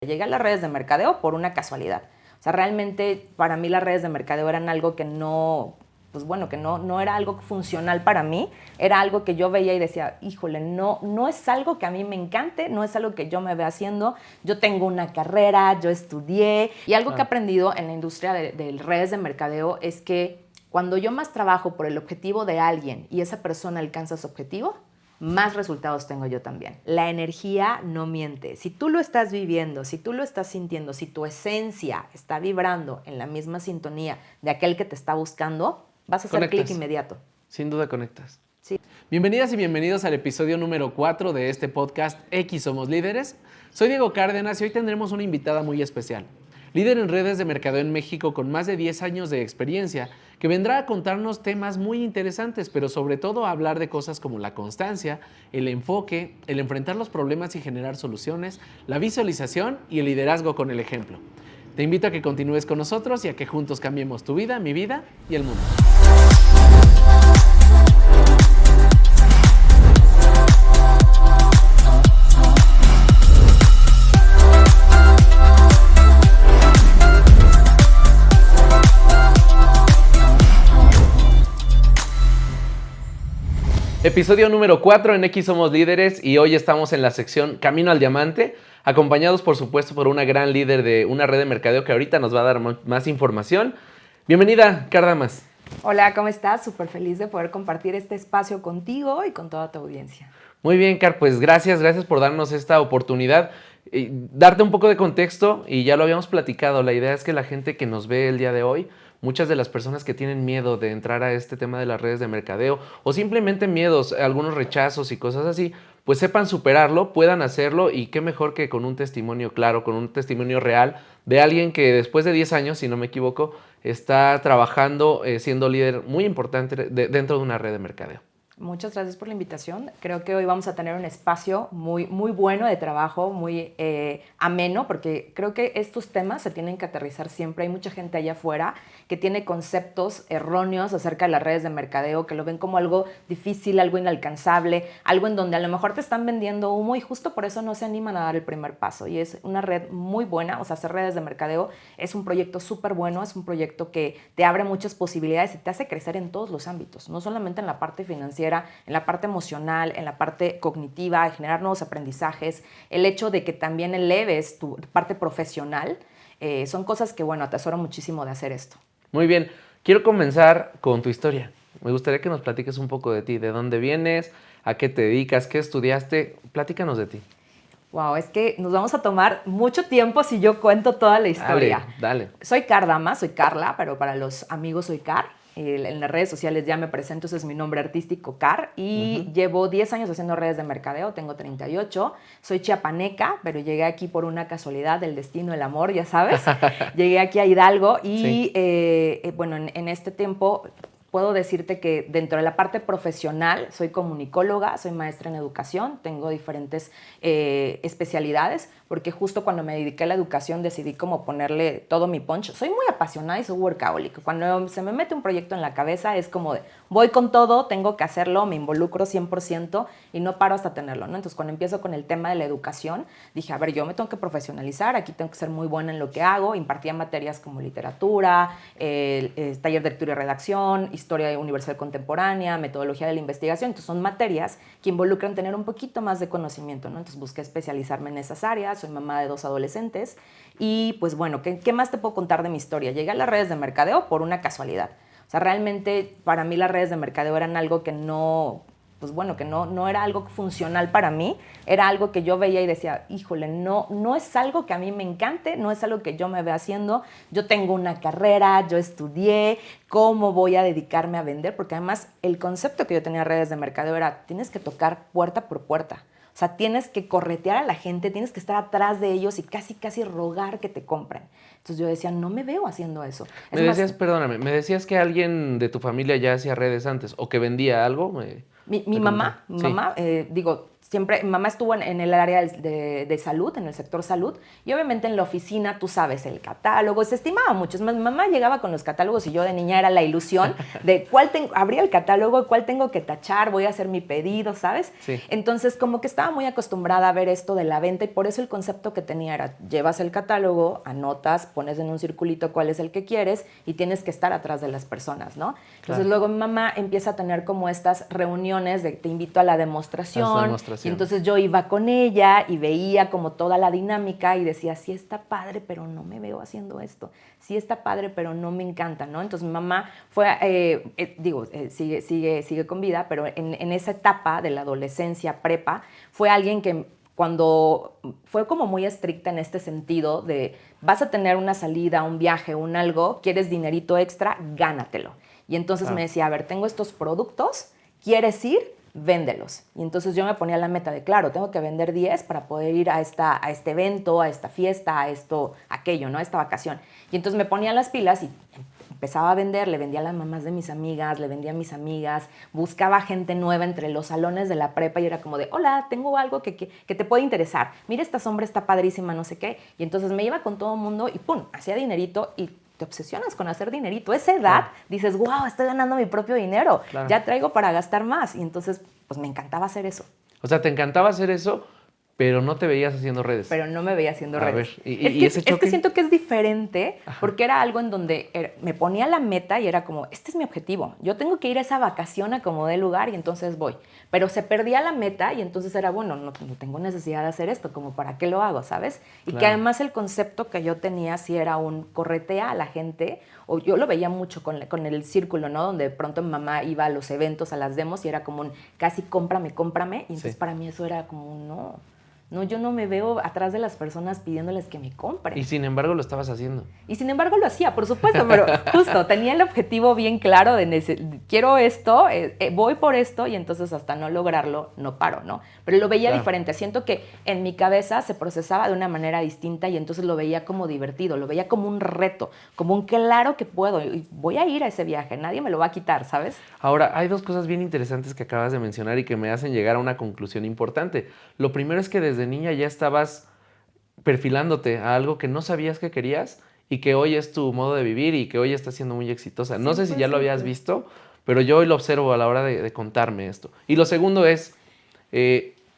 Llegué a las redes de mercadeo por una casualidad. O sea, realmente para mí las redes de mercadeo eran algo que no, pues bueno, que no era algo funcional para mí. Era algo que yo veía y decía, híjole, no es algo que a mí me encante, no es algo que yo me vea haciendo. Yo tengo una carrera, yo estudié. Y algo que he aprendido en la industria de redes de mercadeo es que cuando yo más trabajo por el objetivo de alguien y esa persona alcanza su objetivo, más resultados tengo yo también. La energía no miente. Si tú lo estás viviendo, si tú lo estás sintiendo, si tu esencia está vibrando en la misma sintonía de aquel que te está buscando, vas a hacer clic inmediato. Sin duda conectas. Sí. Bienvenidas y bienvenidos al episodio número 4 de este podcast X Somos Líderes. Soy Diego Cárdenas y hoy tendremos una invitada muy especial. Líder en redes de mercadeo en México con más de 10 años de experiencia, que vendrá a contarnos temas muy interesantes, pero sobre todo a hablar de cosas como la constancia, el enfoque, el enfrentar los problemas y generar soluciones, la visualización y el liderazgo con el ejemplo. Te invito a que continúes con nosotros y a que juntos cambiemos tu vida, mi vida y el mundo. Episodio número 4 en X Somos Líderes y hoy estamos en la sección Camino al Diamante, acompañados por supuesto por una gran líder de una red de mercadeo que ahorita nos va a dar más información. Bienvenida, Car Damas. Hola, ¿cómo estás? Súper feliz de poder compartir este espacio contigo y con toda tu audiencia. Muy bien, Car, pues gracias por darnos esta oportunidad. Darte un poco de contexto y ya lo habíamos platicado, la idea es que la gente que nos ve el día de hoy, muchas de las personas que tienen miedo de entrar a este tema de las redes de mercadeo o simplemente miedos, algunos rechazos y cosas así, pues sepan superarlo, puedan hacerlo y qué mejor que con un testimonio claro, con un testimonio real de alguien que después de 10 años, si no me equivoco, está trabajando, siendo líder muy importante dentro de una red de mercadeo. Muchas gracias por la invitación. Creo que hoy vamos a tener un espacio muy bueno de trabajo, muy ameno, porque creo que estos temas se tienen que aterrizar siempre. Hay mucha gente allá afuera que tiene conceptos erróneos acerca de las redes de mercadeo, que lo ven como algo difícil, algo inalcanzable, algo en donde a lo mejor te están vendiendo humo y justo por eso no se animan a dar el primer paso. Y es una red muy buena, o sea, hacer redes de mercadeo es un proyecto súper bueno, es un proyecto que te abre muchas posibilidades y te hace crecer en todos los ámbitos, no solamente en la parte financiera, en la parte emocional, en la parte cognitiva, de generar nuevos aprendizajes, el hecho de que también eleves tu parte profesional, son cosas que, bueno, atesoro muchísimo de hacer esto. Muy bien, quiero comenzar con tu historia. Me gustaría que nos platiques un poco de ti, de dónde vienes, a qué te dedicas, qué estudiaste. Platícanos de ti. Wow, es que nos vamos a tomar mucho tiempo si yo cuento toda la historia. Dale. Soy Car Damas, soy Carla, pero para los amigos soy Car. En las redes sociales ya me presento, ese es mi nombre artístico, Car, y llevo 10 años haciendo redes de mercadeo, tengo 38, soy chiapaneca, pero llegué aquí por una casualidad del destino, el amor, ya sabes. Llegué aquí a Hidalgo y, bueno, en este tiempo puedo decirte que dentro de la parte profesional soy comunicóloga, soy maestra en educación, tengo diferentes especialidades, porque justo cuando me dediqué a la educación decidí como ponerle todo mi punch. Soy muy apasionada y soy workaholic. Cuando se me mete un proyecto en la cabeza es como de voy con todo, tengo que hacerlo, me involucro 100% y no paro hasta tenerlo, ¿no? Entonces cuando empiezo con el tema de la educación, dije, a ver, yo me tengo que profesionalizar, aquí tengo que ser muy buena en lo que hago. Impartía materias como literatura, taller de lectura y redacción, historia universal contemporánea, metodología de la investigación. Entonces son materias que involucran tener un poquito más de conocimiento, ¿no? Entonces busqué especializarme en esas áreas, soy mamá de 2 adolescentes y pues bueno, ¿qué más te puedo contar de mi historia? Llegué a las redes de mercadeo por una casualidad. O sea, realmente para mí las redes de mercadeo eran algo que no, pues bueno, que no era algo funcional para mí, era algo que yo veía y decía, híjole, no es algo que a mí me encante, no es algo que yo me vea haciendo, yo tengo una carrera, yo estudié, ¿cómo voy a dedicarme a vender? Porque además el concepto que yo tenía en redes de mercadeo era, tienes que tocar puerta por puerta. O sea, tienes que corretear a la gente, tienes que estar atrás de ellos y casi rogar que te compren. Entonces yo decía, no me veo haciendo eso. Me decías que alguien de tu familia ya hacía redes antes o que vendía algo. Mi mamá, siempre, mamá estuvo en el área de salud, en el sector salud, y obviamente en la oficina, tú sabes, el catálogo, se estimaba mucho. Es más, mi mamá llegaba con los catálogos y yo de niña era la ilusión de abría el catálogo, cuál tengo que tachar, voy a hacer mi pedido, ¿sabes? Sí. Entonces, como que estaba muy acostumbrada a ver esto de la venta y por eso el concepto que tenía era, llevas el catálogo, anotas, pones en un circulito cuál es el que quieres y tienes que estar atrás de las personas, ¿no? Entonces, luego mi mamá empieza a tener como estas reuniones de te invito a la demostración. Y entonces yo iba con ella y veía como toda la dinámica y decía, sí está padre, pero no me veo haciendo esto. Sí está padre, pero no me encanta, ¿no? Entonces mi mamá fue, sigue con vida, pero en esa etapa de la adolescencia, prepa, fue alguien que cuando fue como muy estricta en este sentido de vas a tener una salida, un viaje, un algo, quieres dinerito extra, gánatelo. Y entonces me decía, a ver, tengo estos productos, ¿quieres ir? Véndelos. Y entonces yo me ponía la meta de, claro, tengo que vender 10 para poder ir a este evento, a esta fiesta, a esto, aquello, ¿no? A esta vacación. Y entonces me ponía las pilas y empezaba a vender, le vendía a las mamás de mis amigas, le vendía a mis amigas, buscaba gente nueva entre los salones de la prepa y era como de, hola, tengo algo que te puede interesar. Mira, esta sombra está padrísima, no sé qué. Y entonces me iba con todo el mundo y pum, hacía dinerito y te obsesionas con hacer dinerito. A esa edad dices, wow, estoy ganando mi propio dinero, ya traigo para gastar más. Y entonces, pues me encantaba hacer eso. O sea, te encantaba hacer eso, pero no te veías haciendo redes. Pero no me veía haciendo redes. A ver, ¿y ese choque? Es que siento que es diferente porque era algo en donde me ponía la meta y era como, este es mi objetivo. Yo tengo que ir a esa vacación a como dé lugar y entonces voy. Pero se perdía la meta y entonces era, bueno, no tengo necesidad de hacer esto, como para qué lo hago, ¿sabes? Y que además el concepto que yo tenía sí era un corretea a la gente, o yo lo veía mucho con el círculo, ¿no? Donde de pronto mi mamá iba a los eventos, a las demos y era como un casi cómprame. Y entonces para mí eso era como un no, yo no me veo atrás de las personas pidiéndoles que me compren. Y sin embargo lo estabas haciendo. Y sin embargo lo hacía, por supuesto, pero justo tenía el objetivo bien claro de quiero esto, voy por esto y entonces hasta no lograrlo no paro, ¿no? Pero lo veía diferente. Siento que en mi cabeza se procesaba de una manera distinta y entonces lo veía como divertido, lo veía como un reto, como un claro que puedo y voy a ir a ese viaje, nadie me lo va a quitar, ¿sabes? Ahora, hay dos cosas bien interesantes que acabas de mencionar y que me hacen llegar a una conclusión importante. Lo primero es que desde niña ya estabas perfilándote a algo que no sabías que querías y que hoy es tu modo de vivir y que hoy está siendo muy exitosa. No sé si ya lo habías visto, pero yo hoy lo observo a la hora de contarme esto. Y lo segundo es,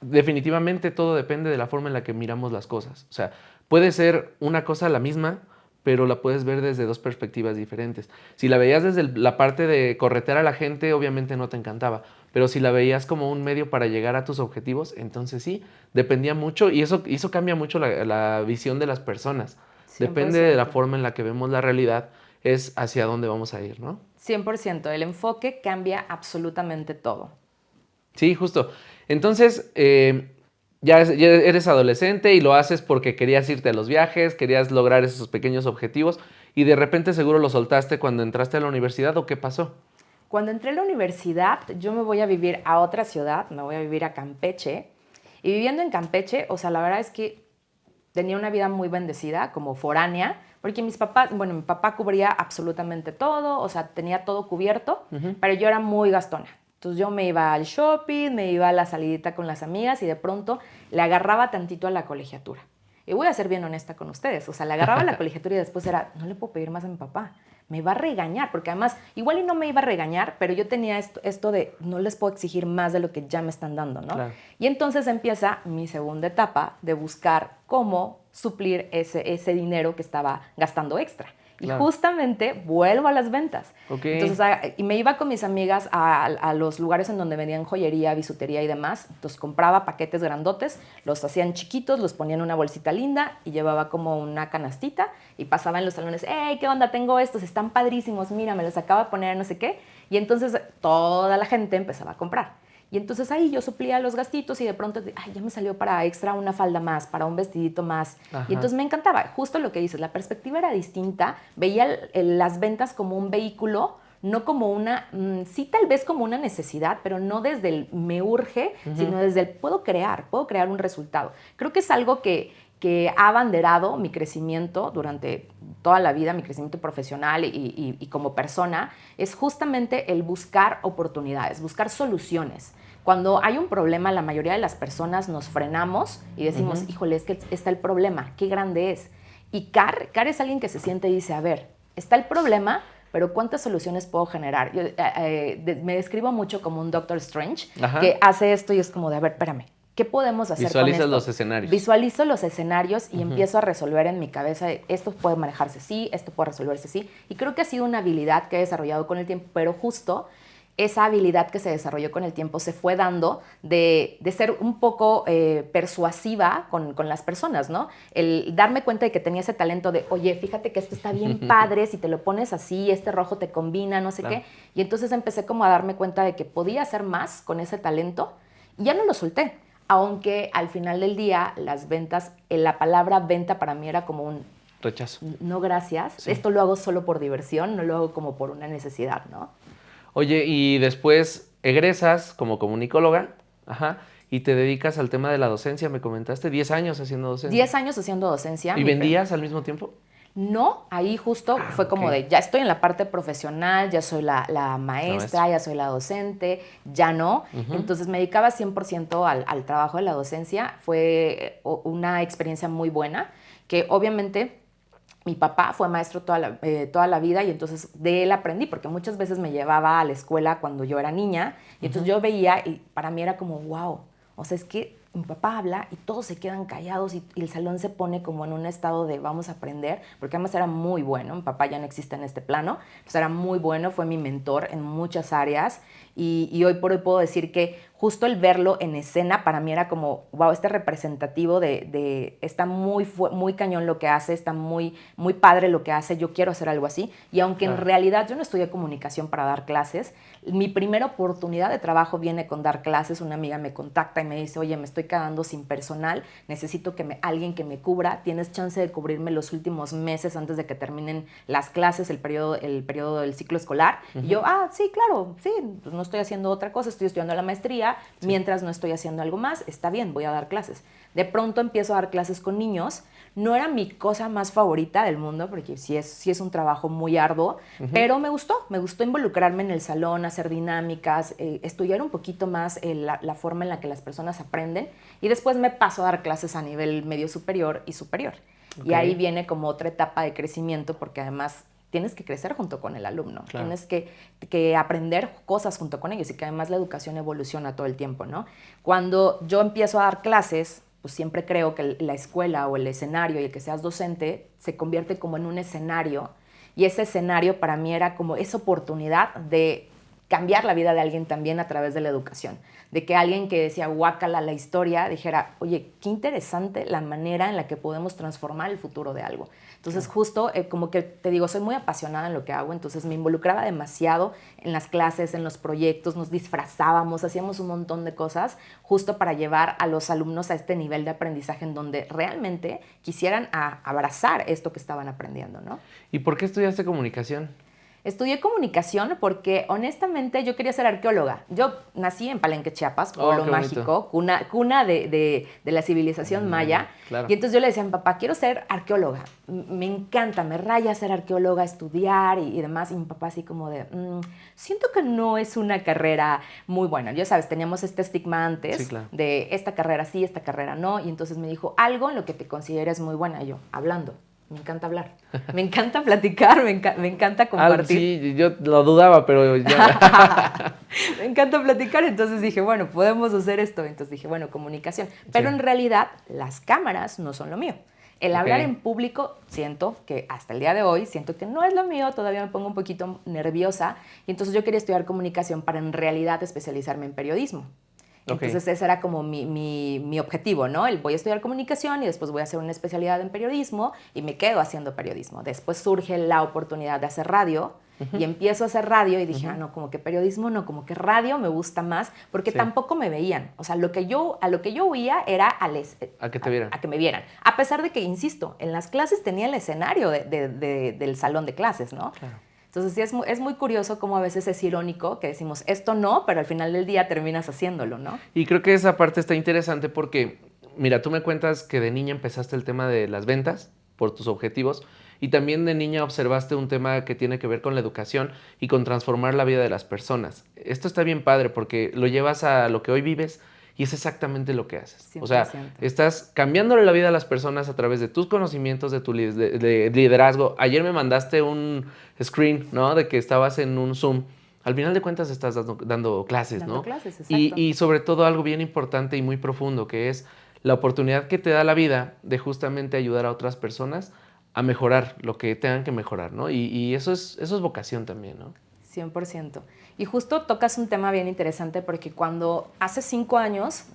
definitivamente todo depende de la forma en la que miramos las cosas. O sea, puede ser una cosa la misma, pero la puedes ver desde dos perspectivas diferentes. Si la veías desde la parte de corretear a la gente, obviamente no te encantaba. Pero si la veías como un medio para llegar a tus objetivos, entonces sí, dependía mucho y eso cambia mucho la visión de las personas. 100%. Depende de la forma en la que vemos la realidad, es hacia dónde vamos a ir, ¿no? 100%, el enfoque cambia absolutamente todo. Sí, justo. Entonces, ya eres adolescente y lo haces porque querías irte a los viajes, querías lograr esos pequeños objetivos y de repente seguro lo soltaste cuando entraste a la universidad, ¿o qué pasó? Cuando entré a la universidad, yo me voy a vivir a otra ciudad, me voy a vivir a Campeche. Y viviendo en Campeche, o sea, la verdad es que tenía una vida muy bendecida, como foránea, porque mi papá cubría absolutamente todo, o sea, tenía todo cubierto, pero yo era muy gastona. Entonces yo me iba al shopping, me iba a la salidita con las amigas y de pronto le agarraba tantito a la colegiatura. Y voy a ser bien honesta con ustedes, o sea, le agarraba a la colegiatura y después era, no le puedo pedir más a mi papá. Me va a regañar, porque además, igual y no me iba a regañar, pero yo tenía esto de no les puedo exigir más de lo que ya me están dando, ¿no? Claro. Y entonces empieza mi segunda etapa de buscar cómo suplir ese dinero que estaba gastando extra. Y justamente vuelvo a las ventas. Entonces, y me iba con mis amigas a los lugares en donde vendían joyería, bisutería y demás. Entonces compraba paquetes grandotes, los hacían chiquitos, los ponía en una bolsita linda y llevaba como una canastita y pasaba en los salones, ¡hey, qué onda! Tengo estos, están padrísimos, mira, me los acabo de poner, no sé qué. Y entonces toda la gente empezaba a comprar. Y entonces ahí yo suplía los gastitos y de pronto, ya me salió para extra una falda más, para un vestidito más. Ajá. Y entonces me encantaba. Justo lo que dices, la perspectiva era distinta. Veía las ventas como un vehículo, no como una, sí tal vez como una necesidad, pero no desde el me urge, sino desde el puedo crear un resultado. Creo que es algo que ha abanderado mi crecimiento durante toda la vida, mi crecimiento profesional y como persona, es justamente el buscar oportunidades, buscar soluciones. Cuando hay un problema, la mayoría de las personas nos frenamos y decimos, híjole, es que está el problema, qué grande es. Y Car es alguien que se siente y dice, a ver, está el problema, pero ¿cuántas soluciones puedo generar? Yo me describo mucho como un Doctor Strange, que hace esto y es como de, a ver, espérame, ¿qué podemos hacer con esto? Visualizas los escenarios. Visualizo los escenarios y empiezo a resolver en mi cabeza, esto puede manejarse así, esto puede resolverse así. Y creo que ha sido una habilidad que he desarrollado con el tiempo, pero justo esa habilidad que se desarrolló con el tiempo se fue dando de ser un poco persuasiva con las personas, ¿no? El darme cuenta de que tenía ese talento de, oye, fíjate que esto está bien padre, si te lo pones así, este rojo te combina, no sé qué. Y entonces empecé como a darme cuenta de que podía hacer más con ese talento y ya no lo solté. Aunque al final del día las ventas, la palabra venta para mí era como un rechazo. No, gracias. Sí. Esto lo hago solo por diversión, no lo hago como por una necesidad, ¿no? Oye, y después egresas como comunicóloga, y te dedicas al tema de la docencia, me comentaste, 10 años haciendo docencia. 10 años haciendo docencia. ¿Y vendías al mismo tiempo? No, ahí justo fue como de, ya estoy en la parte profesional, ya soy la maestra, ya soy la docente, ya no. Entonces me dedicaba 100% al trabajo de la docencia. Fue una experiencia muy buena, que obviamente mi papá fue maestro toda la vida y entonces de él aprendí, porque muchas veces me llevaba a la escuela cuando yo era niña y entonces yo veía y para mí era como, wow, o sea, es que mi papá habla y todos se quedan callados y el salón se pone como en un estado de vamos a aprender, porque además era muy bueno, mi papá ya no existe en este plano, pues era muy bueno, fue mi mentor en muchas áreas y hoy por hoy puedo decir que justo el verlo en escena para mí era como, wow, este representativo está muy cañón lo que hace, está muy padre lo que hace, yo quiero hacer algo así. Y aunque en realidad yo no estudié comunicación para dar clases, mi primera oportunidad de trabajo viene con dar clases. Una amiga me contacta y me dice, oye, me estoy quedando sin personal, necesito alguien que me cubra, tienes chance de cubrirme los últimos meses antes de que terminen las clases, el periodo del ciclo escolar. Y yo, sí, claro, sí, pues no estoy haciendo otra cosa, estoy estudiando la maestría, mientras no estoy haciendo algo más, está bien, voy a dar clases. De pronto empiezo a dar clases con niños. No era mi cosa más favorita del mundo, porque sí es un trabajo muy arduo, pero me gustó involucrarme en el salón, hacer dinámicas, estudiar un poquito más la forma en la que las personas aprenden, y después me paso a dar clases a nivel medio superior y superior. Y ahí viene como otra etapa de crecimiento, porque además tienes que crecer junto con el alumno, claro. Tienes que aprender cosas junto con ellos y que además la educación evoluciona todo el tiempo, ¿no? Cuando yo empiezo a dar clases, pues siempre creo que la escuela o el escenario y el que seas docente se convierte como en un escenario, y ese escenario para mí era como esa oportunidad de cambiar la vida de alguien también a través de la educación, de que alguien que decía guácala la historia dijera, oye, qué interesante la manera en la que podemos transformar el futuro de algo. Entonces justo como que te digo, soy muy apasionada en lo que hago, entonces me involucraba demasiado en las clases, en los proyectos, nos disfrazábamos, hacíamos un montón de cosas justo para llevar a los alumnos a este nivel de aprendizaje en donde realmente quisieran abrazar esto que estaban aprendiendo, ¿no? ¿Y por qué estudiaste comunicación? Estudié comunicación porque honestamente yo quería ser arqueóloga. Yo nací en Palenque, Chiapas, pueblo mágico, cuna de la civilización maya. Claro. Y entonces yo le decía a mi papá, quiero ser arqueóloga. Me encanta, me raya ser arqueóloga, estudiar y demás. Y mi papá así como de, siento que no es una carrera muy buena. Ya sabes, teníamos este estigma antes, sí, claro, de esta carrera sí, esta carrera no. Y entonces me dijo, algo en lo que te consideres muy buena. Y yo, hablando. Me encanta hablar, me encanta platicar, me encanta compartir. Sí, yo lo dudaba, pero ya. Me encanta platicar, entonces dije, bueno, podemos hacer esto. Entonces dije, bueno, comunicación. Pero en realidad las cámaras no son lo mío. El hablar en público, siento que hasta el día de hoy, siento que no es lo mío, todavía me pongo un poquito nerviosa. Y entonces yo quería estudiar comunicación para en realidad especializarme en periodismo. Entonces ese era como mi objetivo, ¿no? Voy a estudiar comunicación y después voy a hacer una especialidad en periodismo y me quedo haciendo periodismo. Después surge la oportunidad de hacer radio y empiezo a hacer radio y dije, no, como que periodismo no, como que radio me gusta más porque tampoco me veían. O sea, a lo que yo huía era a que te vieran. A que me vieran. A pesar de que, insisto, en las clases tenía el escenario del salón de clases, ¿no? Claro. Entonces sí es muy curioso cómo a veces es irónico que decimos esto no, pero al final del día terminas haciéndolo, ¿no? Y creo que esa parte está interesante porque, mira, tú me cuentas que de niña empezaste el tema de las ventas por tus objetivos y también de niña observaste un tema que tiene que ver con la educación y con transformar la vida de las personas. Esto está bien padre porque lo llevas a lo que hoy vives y es exactamente lo que haces. 100%. O sea, estás cambiándole la vida a las personas a través de tus conocimientos, de tu de liderazgo. Ayer me mandaste un screen, ¿no? De que estabas en un Zoom. Al final de cuentas estás dando clases, Dando ¿no? clases, exacto. Y sobre todo algo bien importante y muy profundo, que es la oportunidad que te da la vida de justamente ayudar a otras personas a mejorar lo que tengan que mejorar, ¿no? Y eso es vocación también, ¿no? 100%. Y justo tocas un tema bien interesante porque cuando hace 5 años,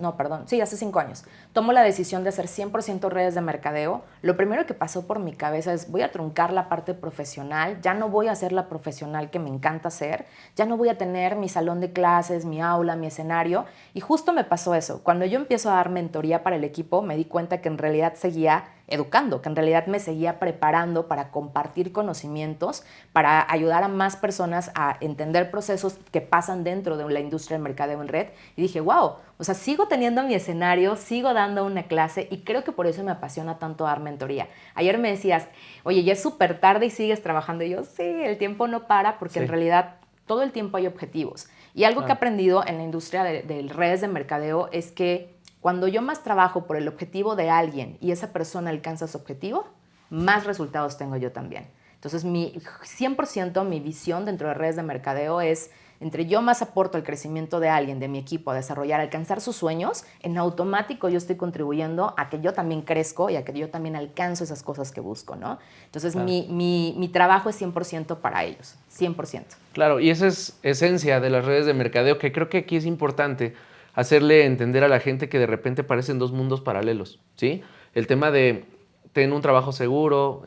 hace 5 años, tomo la decisión de hacer 100% redes de mercadeo, lo primero que pasó por mi cabeza es voy a truncar la parte profesional, ya no voy a ser la profesional que me encanta ser, ya no voy a tener mi salón de clases, mi aula, mi escenario. Y justo me pasó eso. Cuando yo empiezo a dar mentoría para el equipo, me di cuenta que en realidad seguía educando, que en realidad me seguía preparando para compartir conocimientos, para ayudar a más personas a entender procesos que pasan dentro de la industria del mercadeo en red. Y dije, wow, o sea, sigo teniendo mi escenario, sigo dando una clase y creo que por eso me apasiona tanto dar mentoría. Ayer me decías, oye, ya es súper tarde y sigues trabajando. Y yo, sí, el tiempo no para porque en realidad todo el tiempo hay objetivos. Y algo que he aprendido en la industria de redes de mercadeo es que cuando yo más trabajo por el objetivo de alguien y esa persona alcanza su objetivo, más resultados tengo yo también. Entonces, 100% mi visión dentro de redes de mercadeo es, entre yo más aporto el crecimiento de alguien, de mi equipo, a desarrollar, alcanzar sus sueños, en automático yo estoy contribuyendo a que yo también crezco y a que yo también alcanzo esas cosas que busco, ¿no? Entonces, mi trabajo es 100% para ellos, 100%. Claro, y esa es esencia de las redes de mercadeo, que creo que aquí es importante hacerle entender a la gente que de repente parecen dos mundos paralelos, ¿sí? El tema de tener un trabajo seguro,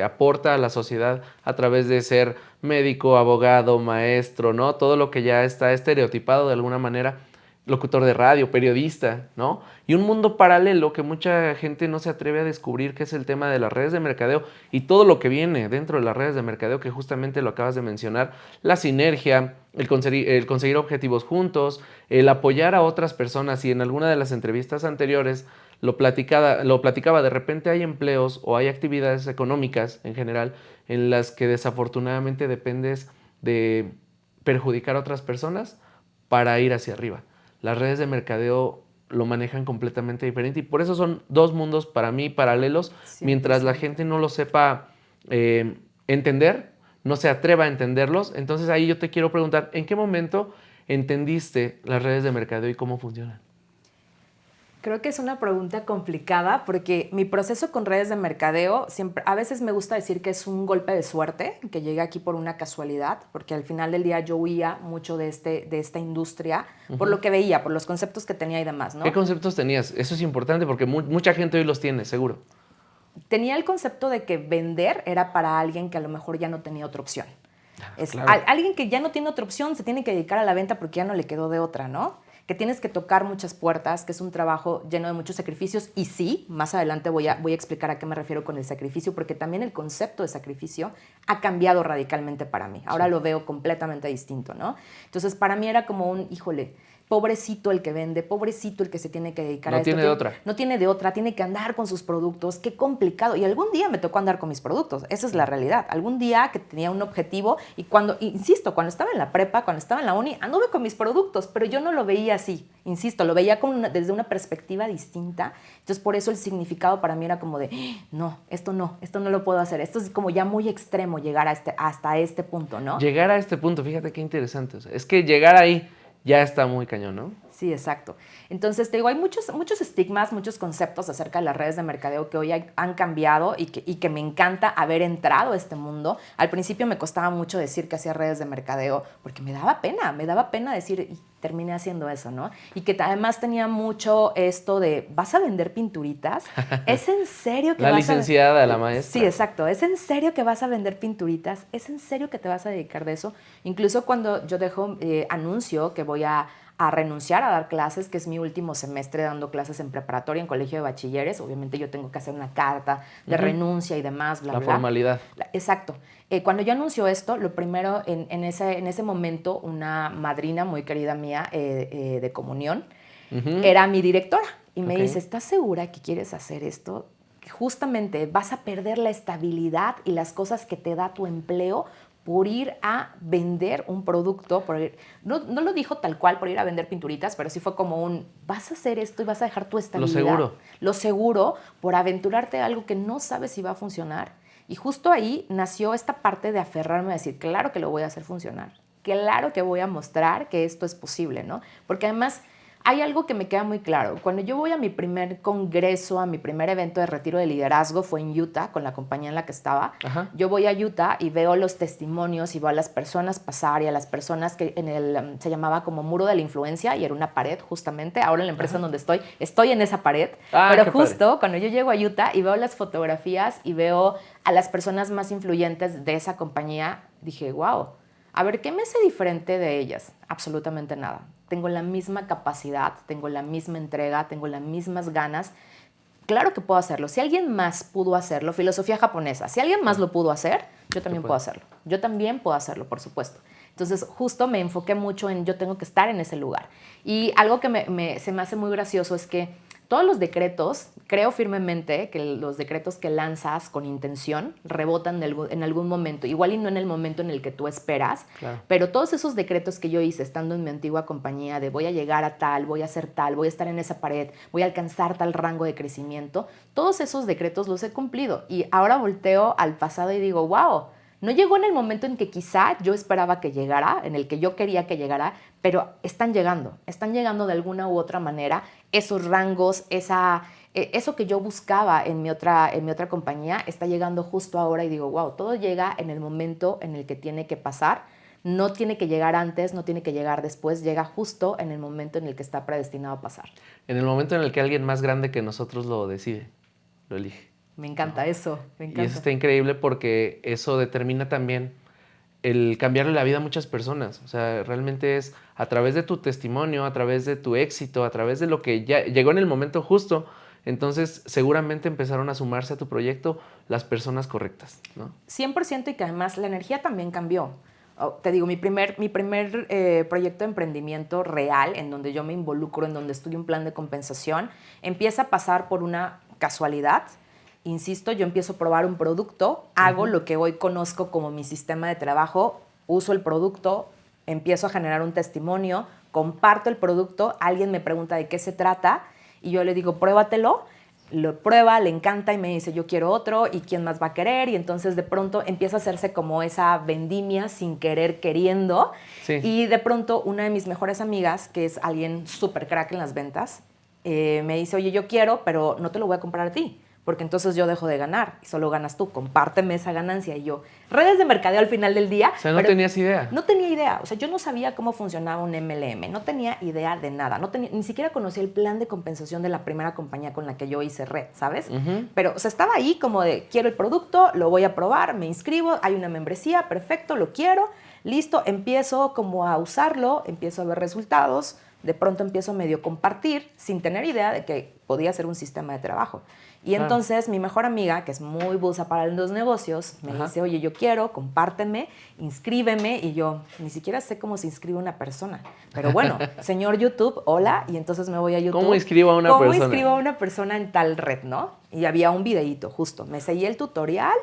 aporta a la sociedad a través de ser médico, abogado, maestro, ¿no? Todo lo que ya está estereotipado de alguna manera, locutor de radio, periodista, ¿no? Y un mundo paralelo que mucha gente no se atreve a descubrir, que es el tema de las redes de mercadeo y todo lo que viene dentro de las redes de mercadeo, que justamente lo acabas de mencionar, la sinergia, el conseguir objetivos juntos, el apoyar a otras personas. Y en alguna de las entrevistas anteriores lo platicaba, de repente hay empleos o hay actividades económicas en general en las que desafortunadamente dependes de perjudicar a otras personas para ir hacia arriba. Las redes de mercadeo lo manejan completamente diferente y por eso son dos mundos para mí paralelos. 100%. Mientras la gente no lo sepa entender, no se atreva a entenderlos. Entonces ahí yo te quiero preguntar, ¿en qué momento entendiste las redes de mercadeo y cómo funcionan? Creo que es una pregunta complicada porque mi proceso con redes de mercadeo, siempre, a veces me gusta decir que es un golpe de suerte, que llegué aquí por una casualidad, porque al final del día yo huía mucho de esta industria, por lo que veía, por los conceptos que tenía y demás, ¿no? ¿Qué conceptos tenías? Eso es importante porque mucha gente hoy los tiene, seguro. Tenía el concepto de que vender era para alguien que a lo mejor ya no tenía otra opción. Claro. Alguien que ya no tiene otra opción se tiene que dedicar a la venta porque ya no le quedó de otra, ¿no? Que tienes que tocar muchas puertas, que es un trabajo lleno de muchos sacrificios. Y sí, más adelante voy a explicar a qué me refiero con el sacrificio, porque también el concepto de sacrificio ha cambiado radicalmente para mí. Ahora lo veo completamente distinto, ¿no? Entonces, para mí era como híjole, pobrecito el que vende, pobrecito el que se tiene que dedicar a esto. No tiene de otra. No tiene de otra, tiene que andar con sus productos, qué complicado. Y algún día me tocó andar con mis productos, esa es la realidad. Algún día que tenía un objetivo y insisto, cuando estaba en la prepa, cuando estaba en la uni, anduve con mis productos, pero yo no lo veía así, insisto, lo veía desde una perspectiva distinta. Entonces, por eso el significado para mí era como de, no lo puedo hacer. Esto es como ya muy extremo llegar hasta este punto, ¿no? Llegar a este punto, fíjate qué interesante. O sea, es que llegar ahí ya está muy cañón, ¿no? Sí, exacto. Entonces, te digo, hay muchos estigmas, muchos conceptos acerca de las redes de mercadeo que hoy han cambiado y que me encanta haber entrado a este mundo. Al principio me costaba mucho decir que hacía redes de mercadeo porque me daba pena decir, y terminé haciendo eso, ¿no? Y que además tenía mucho esto de, ¿vas a vender pinturitas? ¿Es en serio que la licenciada, la maestra. Sí, exacto. ¿Es en serio que vas a vender pinturitas? ¿Es en serio que te vas a dedicar de eso? Incluso cuando yo anuncio que voy a renunciar a dar clases, que es mi último semestre dando clases en preparatoria, en colegio de bachilleres. Obviamente yo tengo que hacer una carta de renuncia y demás, bla, la bla. Formalidad. Exacto. Cuando yo anuncio esto, lo primero, en ese momento, una madrina muy querida mía de comunión era mi directora. Y me dice, ¿estás segura que quieres hacer esto? justamente vas a perder la estabilidad y las cosas que te da tu empleo por ir a vender un producto, no lo dijo tal cual por ir a vender pinturitas, pero sí fue como vas a hacer esto y vas a dejar tu estabilidad. Lo seguro por aventurarte a algo que no sabes si va a funcionar. Y justo ahí nació esta parte de aferrarme a decir, claro que lo voy a hacer funcionar, claro que voy a mostrar que esto es posible, ¿no? Porque además hay algo que me queda muy claro. Cuando yo voy a mi primer congreso, a mi primer evento de retiro de liderazgo, fue en Utah, con la compañía en la que estaba. Ajá. Yo voy a Utah y veo los testimonios y veo a las personas pasar y a las personas que se llamaba como muro de la influencia y era una pared justamente. Ahora en la empresa en donde estoy en esa pared. Pero justo padre. Cuando yo llego a Utah y veo las fotografías y veo a las personas más influyentes de esa compañía, dije, wow, a ver, ¿qué me hace diferente de ellas? Absolutamente nada. Tengo la misma capacidad, tengo la misma entrega, tengo las mismas ganas. Claro que puedo hacerlo. Si alguien más pudo hacerlo, filosofía japonesa, si alguien más lo pudo hacer, yo también puedo hacerlo. Yo también puedo hacerlo, por supuesto. Entonces, justo me enfoqué mucho en yo tengo que estar en ese lugar. Y algo que se me hace muy gracioso es que todos los decretos, creo firmemente que los decretos que lanzas con intención rebotan en algún momento, igual y no en el momento en el que tú esperas, claro. Pero todos esos decretos que yo hice estando en mi antigua compañía de voy a llegar a tal, voy a hacer tal, voy a estar en esa pared, voy a alcanzar tal rango de crecimiento, todos esos decretos los he cumplido y ahora volteo al pasado y digo, wow, no llegó en el momento en que quizá yo esperaba que llegara, en el que yo quería que llegara, pero están llegando de alguna u otra manera esos rangos, eso que yo buscaba en mi otra compañía está llegando justo ahora y digo, wow, todo llega en el momento en el que tiene que pasar, no tiene que llegar antes, no tiene que llegar después, llega justo en el momento en el que está predestinado a pasar. En el momento en el que alguien más grande que nosotros lo decide, lo elige. Me encanta eso, me encanta. Y eso está increíble porque eso determina también el cambiarle la vida a muchas personas. O sea, realmente es a través de tu testimonio, a través de tu éxito, a través de lo que ya llegó en el momento justo. Entonces, seguramente empezaron a sumarse a tu proyecto las personas correctas, ¿no? 100% y que además la energía también cambió. Te digo, mi primer proyecto de emprendimiento real, en donde yo me involucro, en donde estudio un plan de compensación, empieza a pasar por una casualidad. Insisto, yo empiezo a probar un producto, hago lo que hoy conozco como mi sistema de trabajo, uso el producto, empiezo a generar un testimonio, comparto el producto, alguien me pregunta de qué se trata y yo le digo, pruébatelo, lo prueba, le encanta y me dice, yo quiero otro y quién más va a querer y entonces de pronto empieza a hacerse como esa vendimia sin querer, queriendo. Sí. Y de pronto una de mis mejores amigas, que es alguien súper crack en las ventas, me dice, oye, yo quiero, pero no te lo voy a comprar a ti, porque entonces yo dejo de ganar y solo ganas tú, compárteme esa ganancia. Y yo, redes de mercadeo al final del día. O sea, no tenías idea. No tenía idea, o sea, yo no sabía cómo funcionaba un MLM, no tenía idea de nada, ni siquiera conocía el plan de compensación de la primera compañía con la que yo hice red, ¿sabes? Pero, o sea, estaba ahí como de, quiero el producto, lo voy a probar, me inscribo, hay una membresía, perfecto, lo quiero, listo, empiezo como a usarlo, empiezo a ver resultados, de pronto empiezo a medio compartir sin tener idea de que podía ser un sistema de trabajo. Y entonces mi mejor amiga, que es muy busa para los negocios, me dice, oye, yo quiero, compárteme, inscríbeme. Y yo ni siquiera sé cómo se inscribe una persona. Pero bueno, señor YouTube, hola. Y entonces me voy a YouTube. ¿Cómo inscribo a una persona? ¿Cómo inscribo a una persona en tal red, no? Y había un videíto justo. Me seguí el tutorial,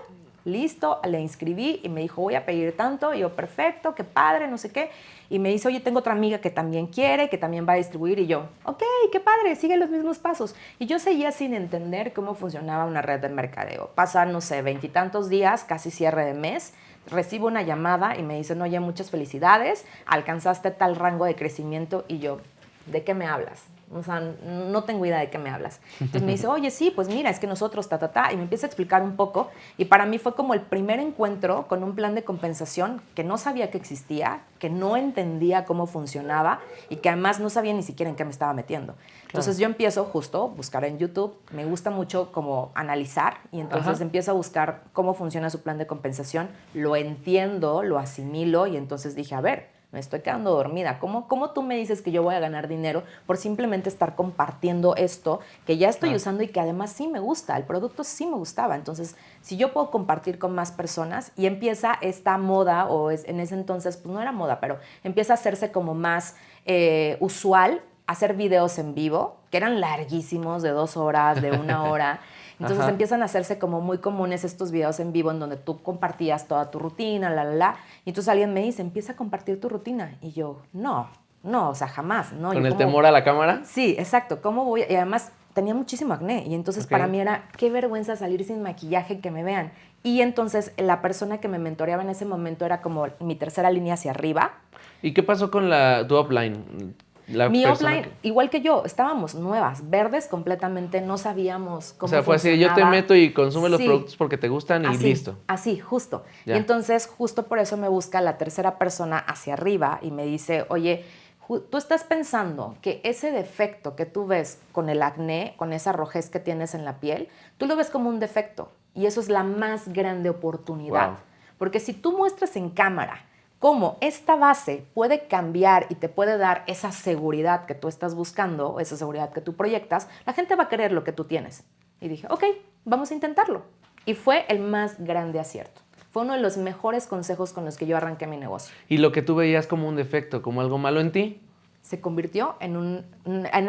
listo, le inscribí y me dijo, voy a pedir tanto. Y yo, perfecto, qué padre, no sé qué. Y me dice, oye, tengo otra amiga que también quiere, que también va a distribuir. Y yo, ok, qué padre, sigue los mismos pasos. Y yo seguía sin entender cómo funcionaba una red de mercadeo. Pasan, no sé, 20 y tantos días, casi cierre de mes. Recibo una llamada y me dicen, oye, muchas felicidades, alcanzaste tal rango de crecimiento. Y yo, ¿de qué me hablas? O sea, no tengo idea de qué me hablas. Entonces me dice, oye, sí, pues mira, es que nosotros, y me empieza a explicar un poco. Y para mí fue como el primer encuentro con un plan de compensación que no sabía que existía, que no entendía cómo funcionaba y que además no sabía ni siquiera en qué me estaba metiendo. Entonces yo empiezo justo a buscar en YouTube. Me gusta mucho como analizar y entonces empiezo a buscar cómo funciona su plan de compensación. Lo entiendo, lo asimilo y entonces dije, a ver, me estoy quedando dormida. ¿Cómo tú me dices que yo voy a ganar dinero por simplemente estar compartiendo esto que ya estoy usando y que además sí me gusta? El producto sí me gustaba. Entonces, si yo puedo compartir con más personas y empieza esta moda, en ese entonces, pues no era moda, pero empieza a hacerse como más usual hacer videos en vivo, que eran larguísimos, de 2 horas, de 1 hora. Entonces Ajá. empiezan a hacerse como muy comunes estos videos en vivo en donde tú compartías toda tu rutina, y entonces alguien me dice, empieza a compartir tu rutina. Y yo, no, o sea, jamás, ¿no? ¿Con Yo el como, temor a la cámara? sí, exacto, ¿cómo voy? Y además tenía muchísimo acné y entonces Ok. para mí era, qué vergüenza salir sin maquillaje, que me vean. Y entonces la persona que me mentoreaba en ese momento era como mi tercera línea hacia arriba. ¿Y qué pasó con tu upline? La Mi persona offline, que... igual que yo, estábamos nuevas, verdes completamente, no sabíamos O cómo sea, fue así, yo te funcionaba. meto y consume los Sí, productos porque te gustan y así, listo. así, justo. Y Ya. entonces, justo por eso me busca la tercera persona hacia arriba y me dice, oye, tú estás pensando que ese defecto que tú ves con el acné, con esa rojez que tienes en la piel, tú lo ves como un defecto. Y eso es la más grande oportunidad. Wow. Porque si tú muestras en cámara cómo esta base puede cambiar y te puede dar esa seguridad que tú estás buscando, esa seguridad que tú proyectas, la gente va a querer lo que tú tienes. Y dije, ok, vamos a intentarlo. Y fue el más grande acierto. Fue uno de los mejores consejos con los que yo arranqué mi negocio. Y lo que tú veías como un defecto, como algo malo en ti. Se convirtió en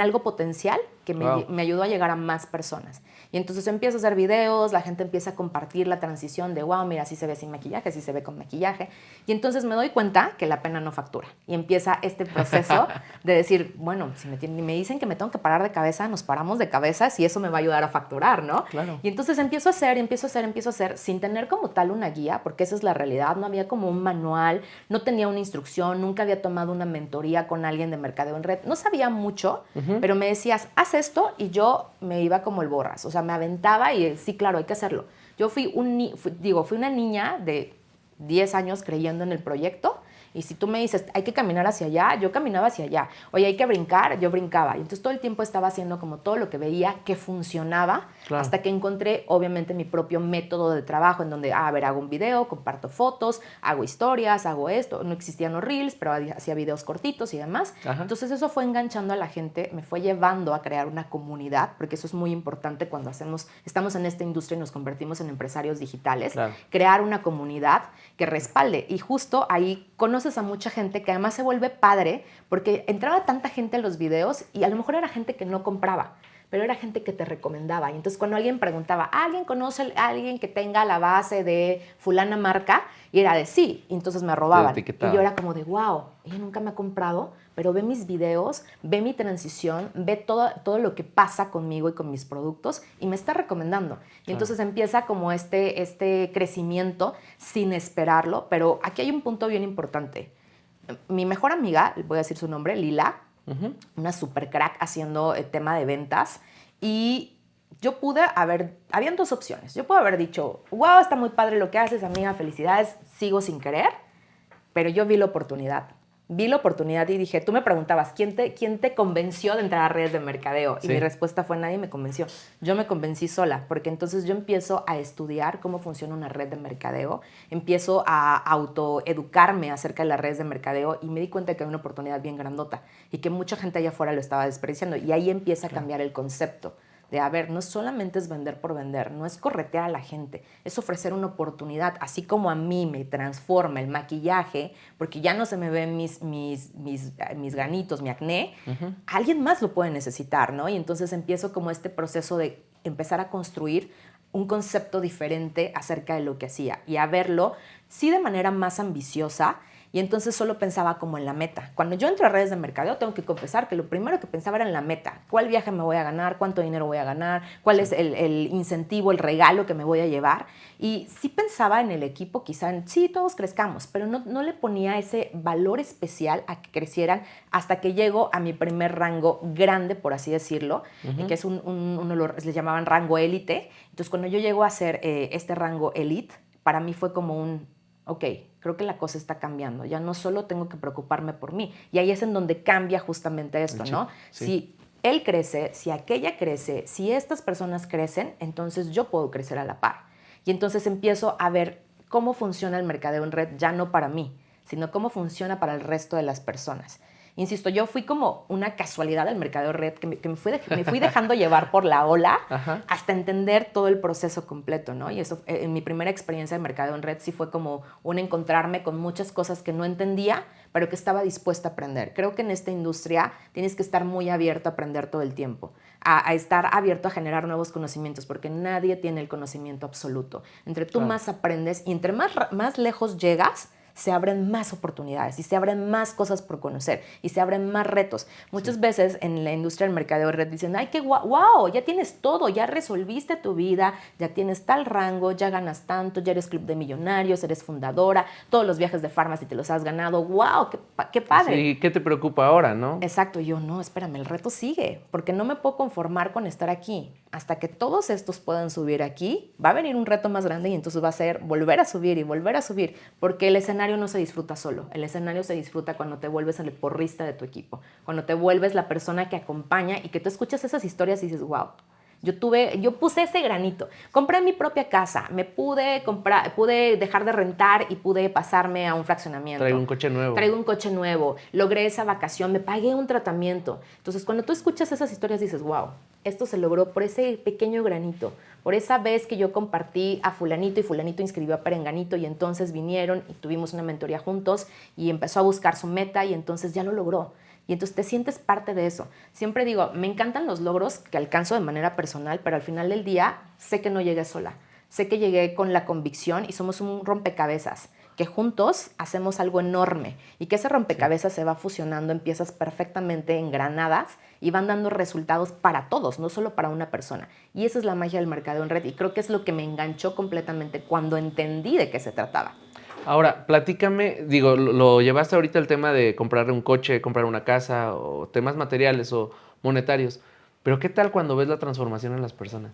algo potencial que Wow. me ayudó a llegar a más personas. Y entonces empiezo a hacer videos, la gente empieza a compartir la transición de, wow, mira, así se ve sin maquillaje, así se ve con maquillaje. Y entonces me doy cuenta que la pena no factura. Y empieza este proceso de decir, bueno, si me dicen que me tengo que parar de cabeza, nos paramos de cabeza, si eso me va a ayudar a facturar, ¿no? Claro. Y entonces empiezo a hacer, sin tener como tal una guía, porque esa es la realidad. No había como un manual, no tenía una instrucción, nunca había tomado una mentoría con alguien de mercadeo en red. No sabía mucho, pero me decías, haz esto, y yo me iba como el borras. O sea, me aventaba y sí, claro, hay que hacerlo. Yo fui una niña de 10 años creyendo en el proyecto. Y si tú me dices, hay que caminar hacia allá, yo caminaba hacia allá. Oye, hay que brincar, yo brincaba. Y entonces todo el tiempo estaba haciendo como todo lo que veía que funcionaba, Claro. hasta que encontré, obviamente, mi propio método de trabajo en donde, a ver, hago un video, comparto fotos, hago historias, hago esto. No existían los reels, pero hacía videos cortitos y demás. Ajá. Entonces eso fue enganchando a la gente, me fue llevando a crear una comunidad, porque eso es muy importante cuando estamos en esta industria y nos convertimos en empresarios digitales. Claro. Crear una comunidad que respalde. Y justo ahí conoces a mucha gente que además se vuelve padre porque entraba tanta gente a los videos y a lo mejor era gente que no compraba, pero era gente que te recomendaba. Y entonces cuando alguien preguntaba, ¿alguien conoce a alguien que tenga la base de fulana marca? Y era de sí, y entonces me robaban. Y yo era como de, wow, ella nunca me ha comprado, pero ve mis videos, ve mi transición, ve todo lo que pasa conmigo y con mis productos y me está recomendando. Y entonces empieza como este crecimiento sin esperarlo, pero aquí hay un punto bien importante. Mi mejor amiga, voy a decir su nombre, Lila, una super crack haciendo el tema de ventas, y yo habían dos opciones. Yo puedo haber dicho, wow, está muy padre lo que haces, amiga, felicidades, sigo sin querer, pero yo vi la oportunidad. Vi la oportunidad y dije, tú me preguntabas, ¿quién te convenció de entrar a redes de mercadeo? Sí. Y mi respuesta fue, nadie me convenció. Yo me convencí sola, porque entonces yo empiezo a estudiar cómo funciona una red de mercadeo, empiezo a autoeducarme acerca de las redes de mercadeo y me di cuenta que había una oportunidad bien grandota y que mucha gente allá afuera lo estaba desperdiciando. Y ahí empieza a cambiar el concepto. De, a ver, no solamente es vender por vender, no es corretear a la gente, es ofrecer una oportunidad, así como a mí me transforma el maquillaje, porque ya no se me ven mis granitos, mi acné, alguien más lo puede necesitar, ¿no? Y entonces empiezo como este proceso de empezar a construir un concepto diferente acerca de lo que hacía y a verlo, sí, de manera más ambiciosa. Y entonces solo pensaba como en la meta. Cuando yo entro a redes de mercadeo, tengo que confesar que lo primero que pensaba era en la meta. ¿Cuál viaje me voy a ganar? ¿Cuánto dinero voy a ganar? ¿Cuál es el incentivo, el regalo que me voy a llevar? Y sí pensaba en el equipo, quizá sí, todos crezcamos, pero no le ponía ese valor especial a que crecieran hasta que llego a mi primer rango grande, por así decirlo, que es les llamaban rango élite. Entonces, cuando yo llego a hacer este rango elite, para mí fue como ok, creo que la cosa está cambiando. Ya no solo tengo que preocuparme por mí. Y ahí es en donde cambia justamente esto, ¿no? Sí. Si él crece, si aquella crece, si estas personas crecen, entonces yo puedo crecer a la par. Y entonces empiezo a ver cómo funciona el mercadeo en red, ya no para mí, sino cómo funciona para el resto de las personas. Insisto, yo fui como una casualidad del mercadeo red, que me fui dejando llevar por la ola hasta entender todo el proceso completo, ¿no? Y eso, en mi primera experiencia de mercadeo en red sí fue como un encontrarme con muchas cosas que no entendía, pero que estaba dispuesta a aprender. Creo que en esta industria tienes que estar muy abierto a aprender todo el tiempo, a estar abierto a generar nuevos conocimientos, porque nadie tiene el conocimiento absoluto. Entre tú más aprendes y entre más lejos llegas, se abren más oportunidades y se abren más cosas por conocer y se abren más retos. Muchas veces en la industria del mercadeo de red dicen, ay, qué wow, ya tienes todo, ya resolviste tu vida, ya tienes tal rango, ya ganas tanto, ya eres club de millonarios, eres fundadora, todos los viajes de Pharmacy te los has ganado, wow, qué padre. Sí, ¿qué te preocupa ahora, no? Exacto, yo no, espérame, el reto sigue, porque no me puedo conformar con estar aquí. Hasta que todos estos puedan subir aquí, va a venir un reto más grande y entonces va a ser volver a subir y volver a subir, porque el escenario no se disfruta solo, el escenario se disfruta cuando te vuelves el porrista de tu equipo, cuando te vuelves la persona que acompaña y que tú escuchas esas historias y dices, wow. Yo puse ese granito, compré mi propia casa, pude dejar de rentar y pude pasarme a un fraccionamiento. Traigo un coche nuevo. Logré esa vacación, me pagué un tratamiento. Entonces, cuando tú escuchas esas historias dices, wow, esto se logró por ese pequeño granito, por esa vez que yo compartí a fulanito y fulanito inscribió a perenganito y entonces vinieron y tuvimos una mentoría juntos y empezó a buscar su meta y entonces ya lo logró. Y entonces te sientes parte de eso. Siempre digo, me encantan los logros que alcanzo de manera personal, pero al final del día sé que no llegué sola. Sé que llegué con la convicción y somos un rompecabezas, que juntos hacemos algo enorme y que ese rompecabezas se va fusionando en piezas perfectamente engranadas y van dando resultados para todos, no solo para una persona. Y esa es la magia del mercadeo en red y creo que es lo que me enganchó completamente cuando entendí de qué se trataba. Ahora, platícame, digo, lo llevaste ahorita el tema de comprar un coche, comprar una casa o temas materiales o monetarios, pero ¿qué tal cuando ves la transformación en las personas?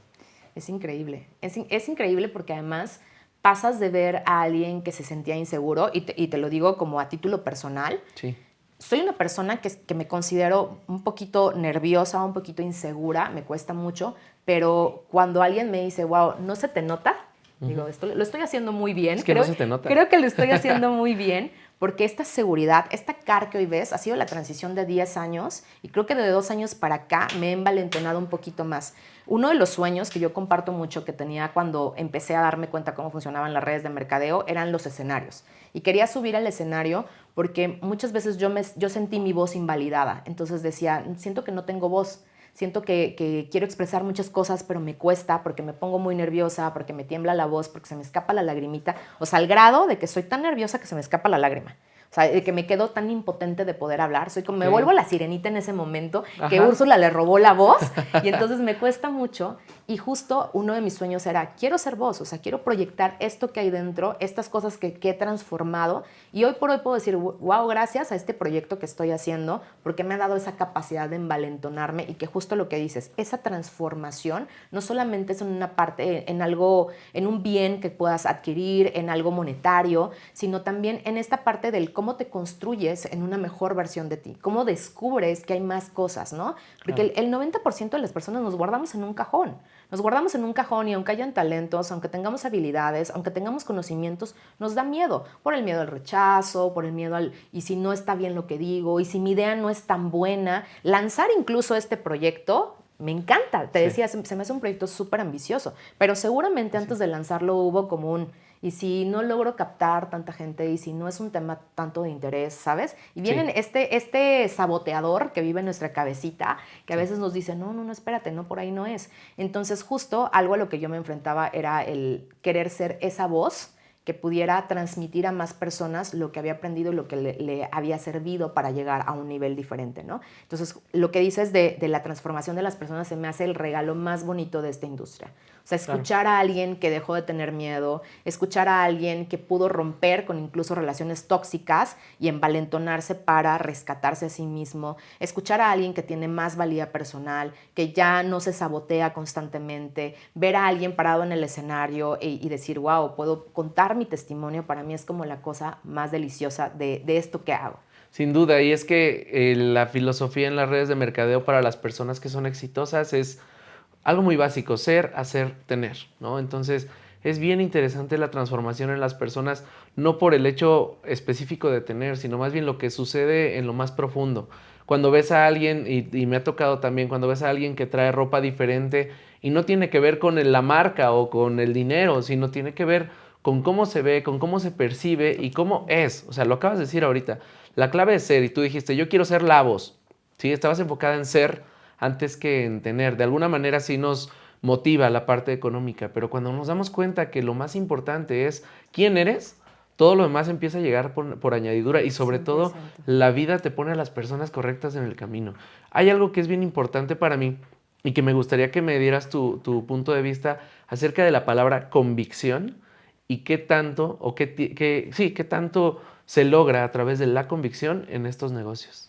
Es increíble, es increíble porque además pasas de ver a alguien que se sentía inseguro y te lo digo como a título personal. Sí. Soy una persona que me considero un poquito nerviosa, un poquito insegura, me cuesta mucho, pero cuando alguien me dice, wow, ¿no se te nota? Digo, lo estoy haciendo muy bien. Es que no se te nota. Creo que lo estoy haciendo muy bien porque esta seguridad, esta CAR que hoy ves, ha sido la transición de 10 años y creo que de 2 años para acá me he envalentonado un poquito más. Uno de los sueños que yo comparto mucho que tenía cuando empecé a darme cuenta cómo funcionaban las redes de mercadeo eran los escenarios. Y quería subir al escenario porque muchas veces yo sentí mi voz invalidada. Entonces decía, siento que no tengo voz. Siento que quiero expresar muchas cosas, pero me cuesta porque me pongo muy nerviosa, porque me tiembla la voz, porque se me escapa la lagrimita. O sea, al grado de que soy tan nerviosa que se me escapa la lágrima. O sea, de que me quedo tan impotente de poder hablar. Soy como, me vuelvo la sirenita en ese momento, que Úrsula le robó la voz. Y entonces me cuesta mucho. Y justo uno de mis sueños era, quiero ser voz. O sea, quiero proyectar esto que hay dentro, estas cosas que he transformado. Y hoy por hoy puedo decir, wow, gracias a este proyecto que estoy haciendo, porque me ha dado esa capacidad de envalentonarme y que justo lo que dices, esa transformación no solamente es en una parte, en algo, en un bien que puedas adquirir, en algo monetario, sino también en esta parte del cómo te construyes en una mejor versión de ti, cómo descubres que hay más cosas, ¿no? Porque el 90% de las personas nos guardamos en un cajón. Nos guardamos en un cajón y aunque hayan talentos, aunque tengamos habilidades, aunque tengamos conocimientos, nos da miedo. Por el miedo al rechazo, por el miedo al y si no está bien lo que digo, y si mi idea no es tan buena. Lanzar incluso este proyecto me encanta. Te decía, se me hace un proyecto súper ambicioso, pero seguramente antes de lanzarlo hubo como un y si no logro captar tanta gente y si no es un tema tanto de interés, ¿sabes? Y viene este saboteador que vive en nuestra cabecita, que a veces nos dice, no, espérate, no, por ahí no es. Entonces justo algo a lo que yo me enfrentaba era el querer ser esa voz que pudiera transmitir a más personas lo que había aprendido y lo que le había servido para llegar a un nivel diferente, ¿no? Entonces, lo que dices de la transformación de las personas se me hace el regalo más bonito de esta industria. O sea, escuchar a alguien que dejó de tener miedo, escuchar a alguien que pudo romper con incluso relaciones tóxicas y envalentonarse para rescatarse a sí mismo, escuchar a alguien que tiene más valía personal, que ya no se sabotea constantemente, ver a alguien parado en el escenario y decir, wow, puedo contar mi testimonio, para mí es como la cosa más deliciosa de esto que hago. Sin duda, y es que la filosofía en las redes de mercadeo para las personas que son exitosas es algo muy básico, ser, hacer, tener, ¿no? Entonces, es bien interesante la transformación en las personas, no por el hecho específico de tener, sino más bien lo que sucede en lo más profundo. Cuando ves a alguien, y me ha tocado también, cuando ves a alguien que trae ropa diferente y no tiene que ver con la marca o con el dinero, sino tiene que ver con cómo se ve, con cómo se percibe y cómo es. O sea, lo acabas de decir ahorita. La clave es ser, y tú dijiste, yo quiero ser la voz. ¿Sí? Estabas enfocada en ser antes que en tener. De alguna manera sí nos motiva la parte económica, pero cuando nos damos cuenta que lo más importante es quién eres, todo lo demás empieza a llegar por añadidura y sobre 100%. todo la vida te pone a las personas correctas en el camino. Hay algo que es bien importante para mí y que me gustaría que me dieras tu punto de vista acerca de la palabra convicción y qué tanto, o qué tanto se logra a través de la convicción en estos negocios.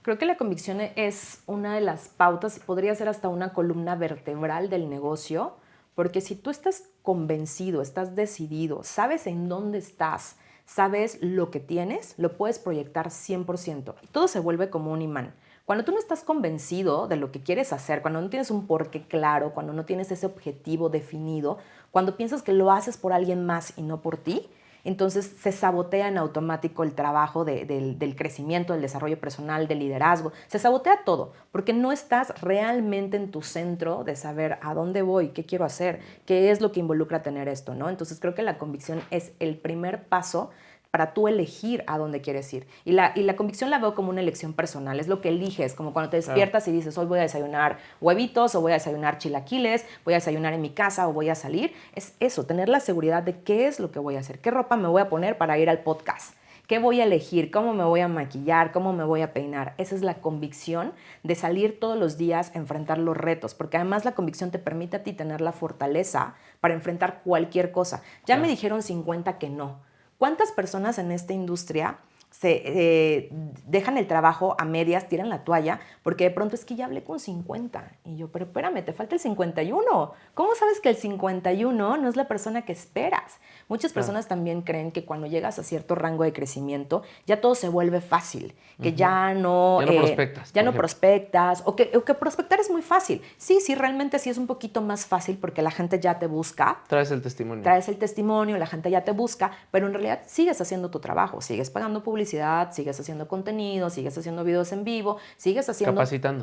Creo que la convicción es una de las pautas, podría ser hasta una columna vertebral del negocio, porque si tú estás convencido, estás decidido, sabes en dónde estás, sabes lo que tienes, lo puedes proyectar 100%. Y todo se vuelve como un imán. Cuando tú no estás convencido de lo que quieres hacer, cuando no tienes un porqué claro, cuando no tienes ese objetivo definido, cuando piensas que lo haces por alguien más y no por ti, entonces se sabotea en automático el trabajo del crecimiento, del desarrollo personal, del liderazgo. Se sabotea todo porque no estás realmente en tu centro de saber a dónde voy, qué quiero hacer, qué es lo que involucra tener esto, ¿no? Entonces creo que la convicción es el primer paso para tú elegir a dónde quieres ir. Y la convicción la veo como una elección personal, es lo que eliges, como cuando te despiertas y dices, hoy voy a desayunar huevitos, o voy a desayunar chilaquiles, voy a desayunar en mi casa, o voy a salir. Es eso, tener la seguridad de qué es lo que voy a hacer, qué ropa me voy a poner para ir al podcast, qué voy a elegir, cómo me voy a maquillar, cómo me voy a peinar. Esa es la convicción de salir todos los días a enfrentar los retos, porque además la convicción te permite a ti tener la fortaleza para enfrentar cualquier cosa. Ya me dijeron 50 que no. ¿Cuántas personas en esta industria se dejan el trabajo a medias, tiran la toalla, porque de pronto es que ya hablé con 50? Y yo, pero espérame, te falta el 51. ¿Cómo sabes que el 51 no es la persona que esperas? Muchas personas también creen que cuando llegas a cierto rango de crecimiento, ya todo se vuelve fácil, que ya no... Ya no prospectas. Ya no prospectas, o que prospectar es muy fácil. Sí, realmente sí es un poquito más fácil porque la gente ya te busca. Traes el testimonio. La gente ya te busca, pero en realidad sigues haciendo tu trabajo, sigues pagando publicidad, sigues haciendo contenido, sigues haciendo videos en vivo, sigues haciendo...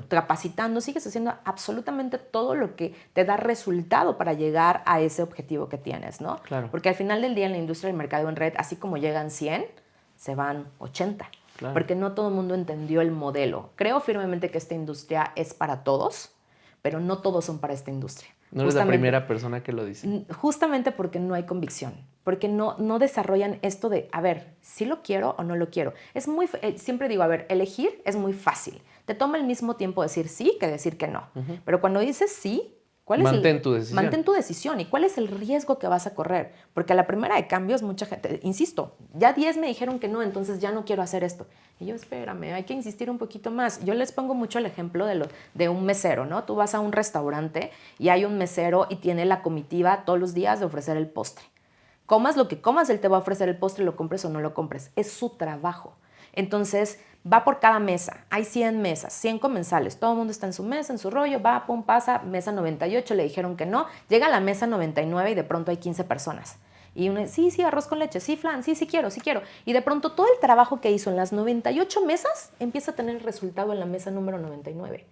Capacitando, sigues haciendo absolutamente todo lo que te da resultado para llegar a ese objetivo que tienes, ¿no? Claro. Porque al final del día en la industria del mercado en red, así como llegan 100, se van 80. Claro. Porque no todo el mundo entendió el modelo. Creo firmemente que esta industria es para todos, pero no todos son para esta industria. No eres la primera persona que lo dice. Justamente porque no hay convicción, porque no desarrollan esto de, a ver, ¿sí lo quiero o no lo quiero? Es muy, siempre digo, a ver, elegir es muy fácil. Te toma el mismo tiempo decir sí que decir que no. Pero cuando dices sí, Mantén tu decisión. Mantén tu decisión. ¿Y cuál es el riesgo que vas a correr? Porque a la primera de cambios, mucha gente, insisto, ya 10 me dijeron que no, entonces ya no quiero hacer esto. Y yo, espérame, hay que insistir un poquito más. Yo les pongo mucho el ejemplo de un mesero, ¿no? Tú vas a un restaurante y hay un mesero y tiene la comitiva todos los días de ofrecer el postre. Comas lo que comas, él te va a ofrecer el postre, lo compres o no lo compres. Es su trabajo. Entonces, va por cada mesa. Hay 100 mesas, 100 comensales. Todo el mundo está en su mesa, en su rollo, va, pum, pasa, mesa 98, le dijeron que no. Llega a la mesa 99 y de pronto hay 15 personas. Y uno, sí, arroz con leche, sí, flan, sí quiero. Y de pronto todo el trabajo que hizo en las 98 mesas empieza a tener el resultado en la mesa número 99.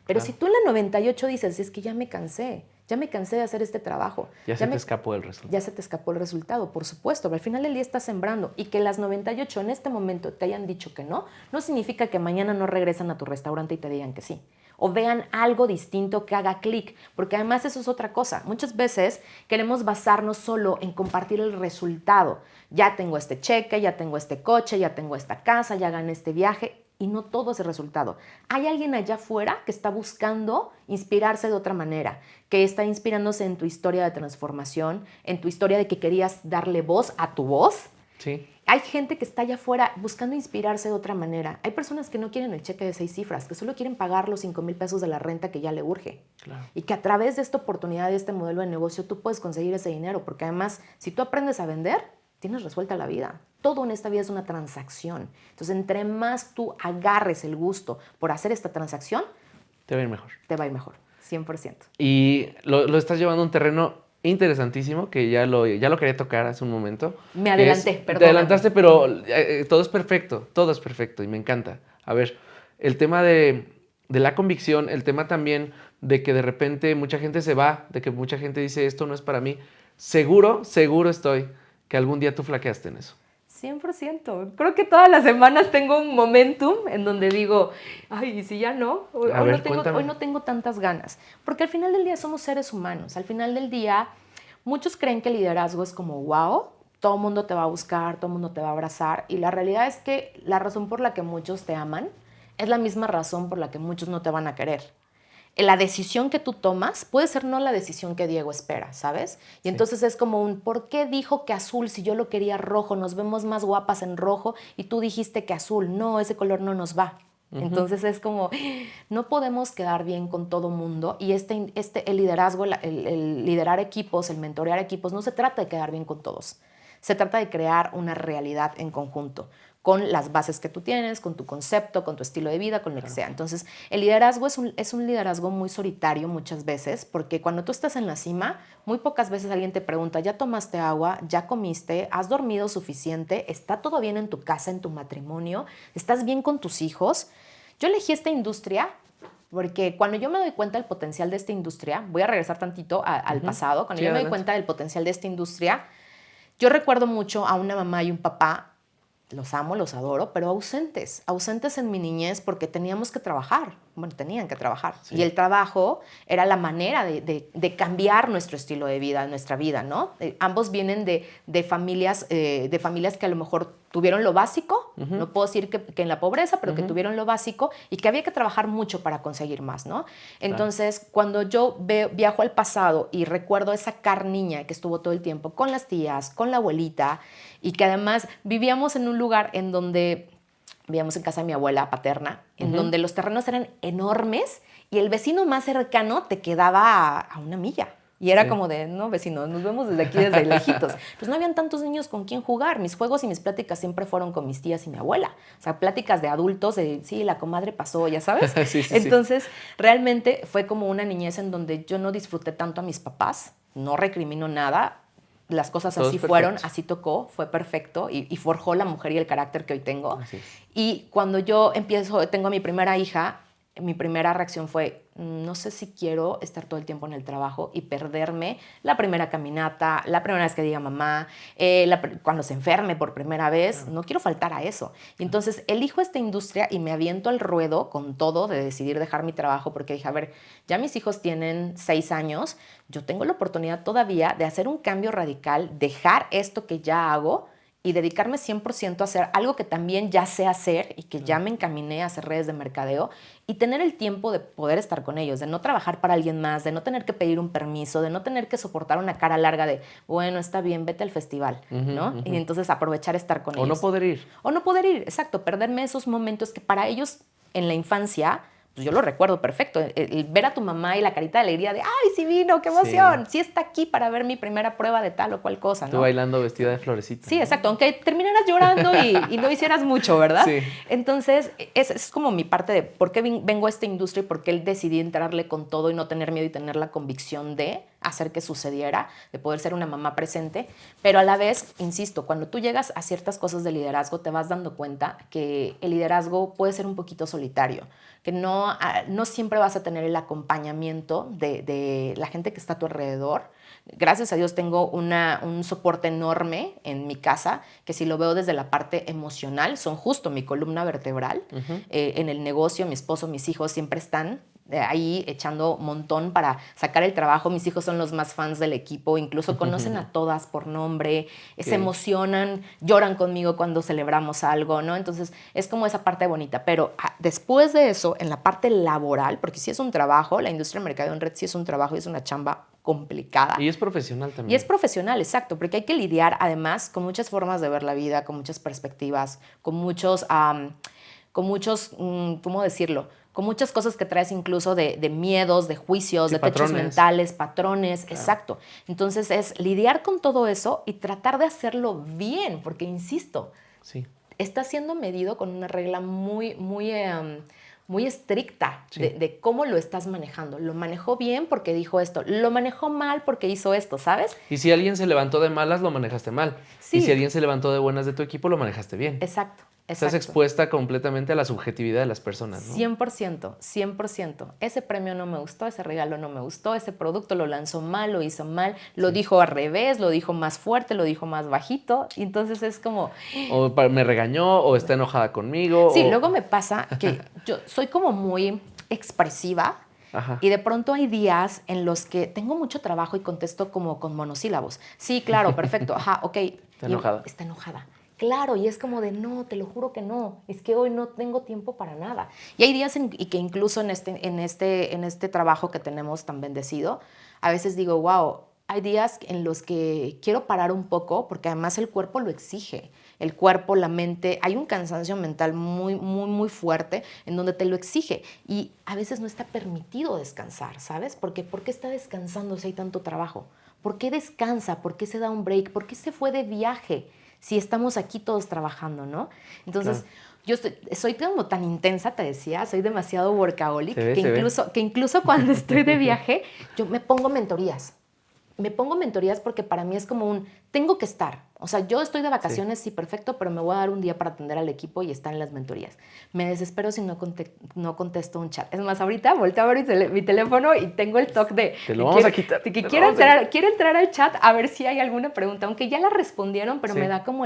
Pero si tú en la 98 dices, es que ya me cansé de hacer este trabajo. Ya se te escapó el resultado. Ya se te escapó el resultado, por supuesto. Pero al final del día estás sembrando. Y que las 98 en este momento te hayan dicho que no significa que mañana no regresan a tu restaurante y te digan que sí. O vean algo distinto que haga clic. Porque además eso es otra cosa. Muchas veces queremos basarnos solo en compartir el resultado. Ya tengo este cheque, ya tengo este coche, ya tengo esta casa, ya gané este viaje. Y no todo es el resultado. Hay alguien allá afuera que está buscando inspirarse de otra manera, que está inspirándose en tu historia de transformación, en tu historia de que querías darle voz a tu voz. Sí. Hay gente que está allá afuera buscando inspirarse de otra manera. Hay personas que no quieren el cheque de 6 cifras, que solo quieren pagar los 5,000 pesos de la renta que ya le urge. Claro. Y que a través de esta oportunidad, de este modelo de negocio, tú puedes conseguir ese dinero. Porque además, si tú aprendes a vender, tienes resuelta la vida. Todo en esta vida es una transacción. Entonces, entre más tú agarres el gusto por hacer esta transacción, te va a ir mejor. Te va a ir mejor, 100%. Y lo estás llevando a un terreno interesantísimo que ya lo quería tocar hace un momento. Me adelanté, perdón. Te adelantaste, pero todo es perfecto y me encanta. A ver, el tema de la convicción, el tema también de que de repente mucha gente se va, de que mucha gente dice esto no es para mí. Seguro estoy que algún día tú flaqueaste en eso. 100%. Creo que todas las semanas tengo un momentum en donde digo, ay, ¿y si ya no? Hoy no tengo tantas ganas. Porque al final del día somos seres humanos. Al final del día, muchos creen que el liderazgo es como, wow, todo el mundo te va a buscar, todo el mundo te va a abrazar. Y la realidad es que la razón por la que muchos te aman es la misma razón por la que muchos no te van a querer. La decisión que tú tomas puede ser no la decisión que Diego espera, ¿sabes? Y entonces es como ¿por qué dijo que azul si yo lo quería rojo? Nos vemos más guapas en rojo y tú dijiste que azul. No, ese color no nos va. Entonces es como, no podemos quedar bien con todo mundo y el liderazgo, el liderar equipos, el mentorear equipos, no se trata de quedar bien con todos. Se trata de crear una realidad en conjunto, con las bases que tú tienes, con tu concepto, con tu estilo de vida, con lo que sea. Entonces, el liderazgo es un liderazgo muy solitario muchas veces, porque cuando tú estás en la cima, muy pocas veces alguien te pregunta, ¿ya tomaste agua? ¿Ya comiste? ¿Has dormido suficiente? ¿Está todo bien en tu casa, en tu matrimonio? ¿Estás bien con tus hijos? Yo elegí esta industria porque cuando yo me doy cuenta del potencial de esta industria, voy a regresar tantito al pasado, cuando yo me doy cuenta del potencial de esta industria, yo recuerdo mucho a una mamá y un papá, los amo, los adoro, pero ausentes en mi niñez porque teníamos que trabajar, tenían que trabajar. Sí. Y el trabajo era la manera de cambiar nuestro estilo de vida, nuestra vida, ¿no? Ambos vienen de familias que a lo mejor tuvieron lo básico, no puedo decir que en la pobreza, pero que tuvieron lo básico y que había que trabajar mucho para conseguir más, ¿no? Entonces, cuando yo viajo al pasado y recuerdo esa niña que estuvo todo el tiempo con las tías, con la abuelita, y que además vivíamos en un lugar en donde, vivíamos en casa de mi abuela paterna, en donde los terrenos eran enormes y el vecino más cercano te quedaba a una milla. Y era como de, no, vecino, nos vemos desde aquí, desde lejitos. Pues no habían tantos niños con quien jugar. Mis juegos y mis pláticas siempre fueron con mis tías y mi abuela. O sea, pláticas de adultos, de, sí, la comadre pasó, ya sabes. Entonces, realmente fue como una niñez en donde yo no disfruté tanto a mis papás. No recrimino nada. Las cosas todo así fueron, así tocó, fue perfecto y forjó la mujer y el carácter que hoy tengo. Y cuando yo tengo a mi primera hija, mi primera reacción fue, no sé si quiero estar todo el tiempo en el trabajo y perderme la primera caminata, la primera vez que diga mamá, cuando se enferme por primera vez, no quiero faltar a eso. Y entonces elijo esta industria y me aviento al ruedo con todo de decidir dejar mi trabajo porque dije, a ver, ya mis hijos tienen 6 años, yo tengo la oportunidad todavía de hacer un cambio radical, dejar esto que ya hago y dedicarme 100% a hacer algo que también ya sé hacer y que ya me encaminé a hacer redes de mercadeo y tener el tiempo de poder estar con ellos, de no trabajar para alguien más, de no tener que pedir un permiso, de no tener que soportar una cara larga de, bueno, está bien, vete al festival, ¿no? Y entonces aprovechar estar con ellos. O no poder ir. O no poder ir, exacto, perderme esos momentos que para ellos en la infancia, pues yo lo recuerdo perfecto, el ver a tu mamá y la carita de alegría de, ¡ay, sí vino, qué emoción! Sí está aquí para ver mi primera prueba de tal o cual cosa, ¿no? Tú bailando vestida de florecita. Sí, exacto, aunque terminaras llorando y no hicieras mucho, ¿verdad? Sí. Entonces, es como mi parte de por qué vengo a esta industria y por qué decidí entrarle con todo y no tener miedo y tener la convicción de hacer que sucediera, de poder ser una mamá presente, pero a la vez, insisto, cuando tú llegas a ciertas cosas de liderazgo, te vas dando cuenta que el liderazgo puede ser un poquito solitario, que no siempre vas a tener el acompañamiento de la gente que está a tu alrededor. Gracias a Dios tengo un soporte enorme en mi casa, que si lo veo desde la parte emocional, son justo mi columna vertebral. En el negocio, mi esposo, mis hijos siempre están ahí echando un montón para sacar el trabajo. Mis hijos son los más fans del equipo, incluso conocen a todas por nombre, se emocionan, lloran conmigo cuando celebramos algo, ¿no? Entonces es como esa parte bonita, pero después de eso, en la parte laboral, porque sí es un trabajo, la industria del mercado en red sí es un trabajo y es una chamba complicada. Y es profesional también. Y es profesional, exacto, porque hay que lidiar además con muchas formas de ver la vida, con muchas perspectivas, con muchos, ¿cómo decirlo? Con muchas cosas que traes incluso de miedos, de juicios, de techos mentales, patrones, exacto. Entonces es lidiar con todo eso y tratar de hacerlo bien, porque insisto, está siendo medido con una regla muy muy estricta de cómo lo estás manejando. Lo manejó bien porque dijo esto, lo manejó mal porque hizo esto, ¿sabes? Y si alguien se levantó de malas, lo manejaste mal. Sí. Y si alguien se levantó de buenas de tu equipo, lo manejaste bien. Exacto. Estás expuesta completamente a la subjetividad de las personas, ¿no? 100%, 100%. Ese premio no me gustó, ese regalo no me gustó, ese producto lo lanzó mal, lo hizo mal, lo dijo al revés, lo dijo más fuerte, lo dijo más bajito. Y entonces es como... O me regañó, o está enojada conmigo. Sí, luego me pasa que yo soy como muy expresiva. Ajá. Y de pronto hay días en los que tengo mucho trabajo y contesto como con monosílabos. Sí, claro, perfecto. Ajá, ok. Está enojada. Está enojada. Claro, y es como de, no, te lo juro que no, es que hoy no tengo tiempo para nada. Y hay días y que incluso en este trabajo que tenemos tan bendecido, a veces digo, wow, hay días en los que quiero parar un poco porque además el cuerpo lo exige. El cuerpo, la mente, hay un cansancio mental muy, muy, muy fuerte en donde te lo exige y a veces no está permitido descansar, ¿sabes? Porque ¿por qué está descansando si hay tanto trabajo? ¿Por qué descansa? ¿Por qué se da un break? ¿Por qué se fue de viaje? Si estamos aquí todos trabajando, ¿no? Entonces, yo soy como tan intensa, te decía, soy demasiado workaholic, que incluso cuando estoy de viaje, yo me pongo mentorías. Me pongo mentorías porque para mí es como tengo que estar. O sea, yo estoy de vacaciones, sí, perfecto, pero me voy a dar un día para atender al equipo y estar en las mentorías. Me desespero si no contesto un chat. Es más, ahorita volteo a ver mi teléfono y tengo el toque de... Te lo vamos a quitar. De que quiero entrar al chat a ver si hay alguna pregunta, aunque ya la respondieron, pero me da como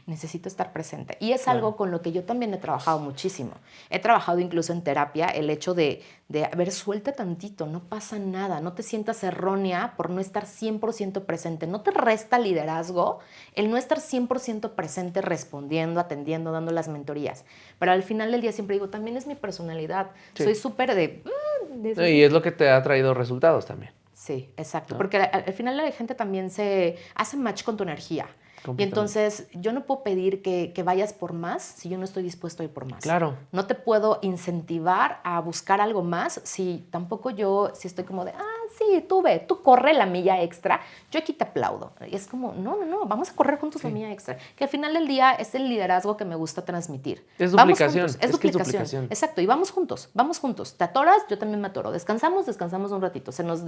necesito estar presente. Y es algo con lo que yo también he trabajado muchísimo. He trabajado incluso en terapia el hecho de ver, suelta tantito, no pasa nada, no te sientas errónea por no estar 100% presente. No te resta liderazgo el no estar 100% presente respondiendo, atendiendo, dando las mentorías. Pero al final del día siempre digo, también es mi personalidad. Sí. Soy súper y es lo que te ha traído resultados también. Sí, exacto. ¿No? Porque al final la gente también se hace match con tu energía. Y entonces yo no puedo pedir que vayas por más si yo no estoy dispuesto a ir por más. Claro. No te puedo incentivar a buscar algo más si tampoco si estoy como de, sí, tú ve, tú corre la milla extra, yo aquí te aplaudo. Y es como, no, vamos a correr juntos la milla extra. Que al final del día es el liderazgo que me gusta transmitir. Es duplicación. Es duplicación. Exacto, y vamos juntos. Te atoras, yo también me atoro. Descansamos un ratito. Se nos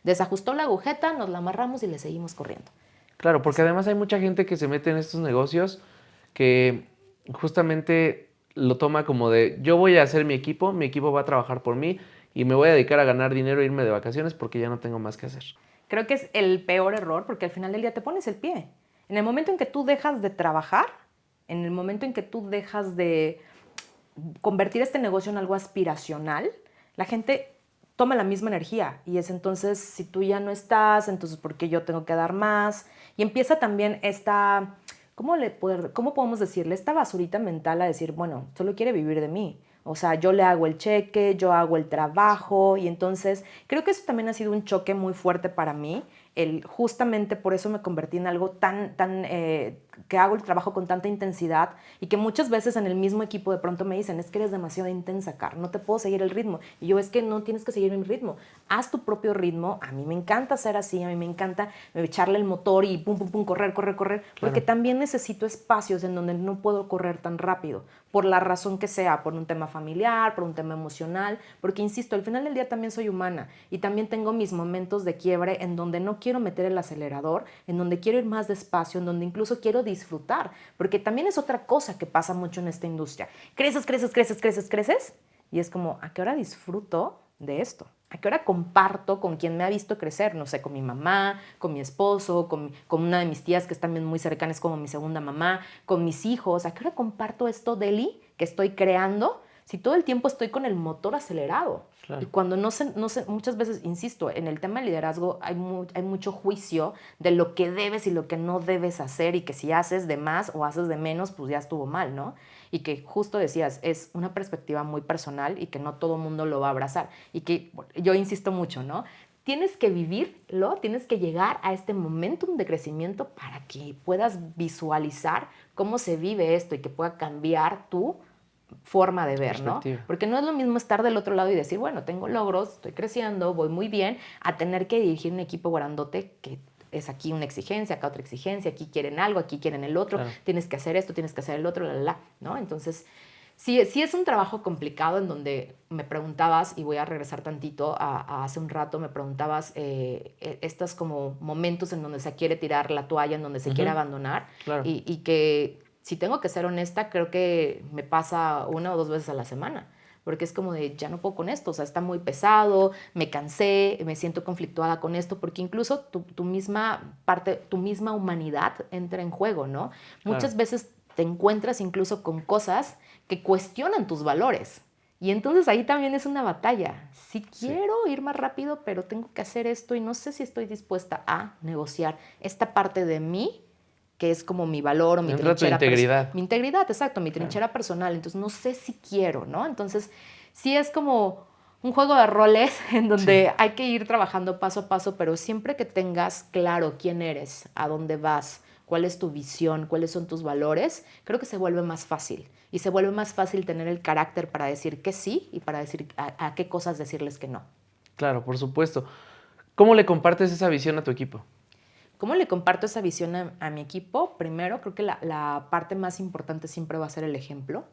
desajustó la agujeta, nos la amarramos y le seguimos corriendo. Claro, porque además hay mucha gente que se mete en estos negocios que justamente lo toma como de yo voy a hacer mi equipo va a trabajar por mí y me voy a dedicar a ganar dinero e irme de vacaciones porque ya no tengo más que hacer. Creo que es el peor error porque al final del día te pones el pie. En el momento en que tú dejas de trabajar, en el momento en que tú dejas de convertir este negocio en algo aspiracional, la gente toma la misma energía y es entonces si tú ya no estás, entonces ¿por qué yo tengo que dar más? Y empieza también esta, ¿cómo podemos decirle? Esta basurita mental a decir, bueno, solo quiere vivir de mí. O sea, yo le hago el cheque, yo hago el trabajo y entonces creo que eso también ha sido un choque muy fuerte para mí. Justamente por eso me convertí en algo que hago el trabajo con tanta intensidad y que muchas veces en el mismo equipo de pronto me dicen, es que eres demasiado intensa, Car, no te puedo seguir el ritmo. Y yo, es que no tienes que seguir mi ritmo, haz tu propio ritmo. A mí me encanta ser así, a mí me encanta echarle el motor y pum, pum, pum, correr, porque también necesito espacios en donde no puedo correr tan rápido, por la razón que sea, por un tema familiar, por un tema emocional, porque insisto, al final del día también soy humana y también tengo mis momentos de quiebre en donde no quiero meter el acelerador, en donde quiero ir más despacio, en donde incluso quiero disfrutar, porque también es otra cosa que pasa mucho en esta industria. Creces y es como, ¿a qué hora disfruto de esto? ¿A qué hora comparto con quien me ha visto crecer? No sé, con mi mamá, con mi esposo, con una de mis tías que es también muy cercana, es como mi segunda mamá, con mis hijos. ¿A qué hora comparto esto, Deli, que estoy creando? Si todo el tiempo estoy con el motor acelerado. Claro. Y cuando no sé, muchas veces, insisto, en el tema de liderazgo hay mucho juicio de lo que debes y lo que no debes hacer y que si haces de más o haces de menos, pues ya estuvo mal, ¿no? Y que justo decías, es una perspectiva muy personal y que no todo mundo lo va a abrazar. Y que yo insisto mucho, ¿no? Tienes que vivirlo, tienes que llegar a este momentum de crecimiento para que puedas visualizar cómo se vive esto y que pueda cambiar tu forma de ver, ¿no? Porque no es lo mismo estar del otro lado y decir, bueno, tengo logros, estoy creciendo, voy muy bien, a tener que dirigir un equipo grandote que es aquí una exigencia, acá otra exigencia, aquí quieren algo, aquí quieren el otro, tienes que hacer esto, tienes que hacer el otro, ¿no? Entonces, Sí es un trabajo complicado en donde me preguntabas, y voy a regresar tantito a hace un rato, me preguntabas estos como momentos en donde se quiere tirar la toalla, en donde se quiere abandonar, Claro. y que si tengo que ser honesta, creo que me pasa 1 o 2 veces a la semana, porque es como de, ya no puedo con esto, o sea, está muy pesado, me cansé, me siento conflictuada con esto, porque incluso tu misma parte, tu misma humanidad entra en juego, ¿no? Claro. Muchas veces te encuentras incluso con cosas que cuestionan tus valores. Y entonces ahí también es una batalla. Sí quiero ir más rápido, pero tengo que hacer esto y no sé si estoy dispuesta a negociar esta parte de mí, que es como mi valor o mi Entra tu trinchera. integridad. Mi integridad, exacto, mi trinchera Claro. personal. Entonces no sé si quiero, ¿no? Entonces sí es como un juego de roles en donde hay que ir trabajando paso a paso, pero siempre que tengas claro quién eres, a dónde vas, cuál es tu visión, cuáles son tus valores, creo que se vuelve más fácil. Y se vuelve más fácil tener el carácter para decir que sí y para decir a qué cosas decirles que no. Claro, por supuesto. ¿Cómo le compartes esa visión a tu equipo? ¿Cómo le comparto esa visión a mi equipo? Primero, creo que la parte más importante siempre va a ser el ejemplo,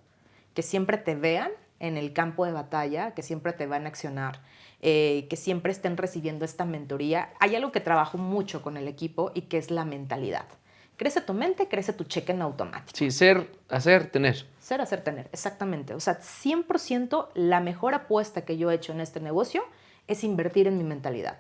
que siempre te vean en el campo de batalla, que siempre te van a accionar, que siempre estén recibiendo esta mentoría. Hay algo que trabajo mucho con el equipo y que es la mentalidad. Crece tu mente, crece tu cheque en automático. Sí, ser, hacer, tener. Ser, hacer, tener, exactamente. O sea, 100% la mejor apuesta que yo he hecho en este negocio es invertir en mi mentalidad.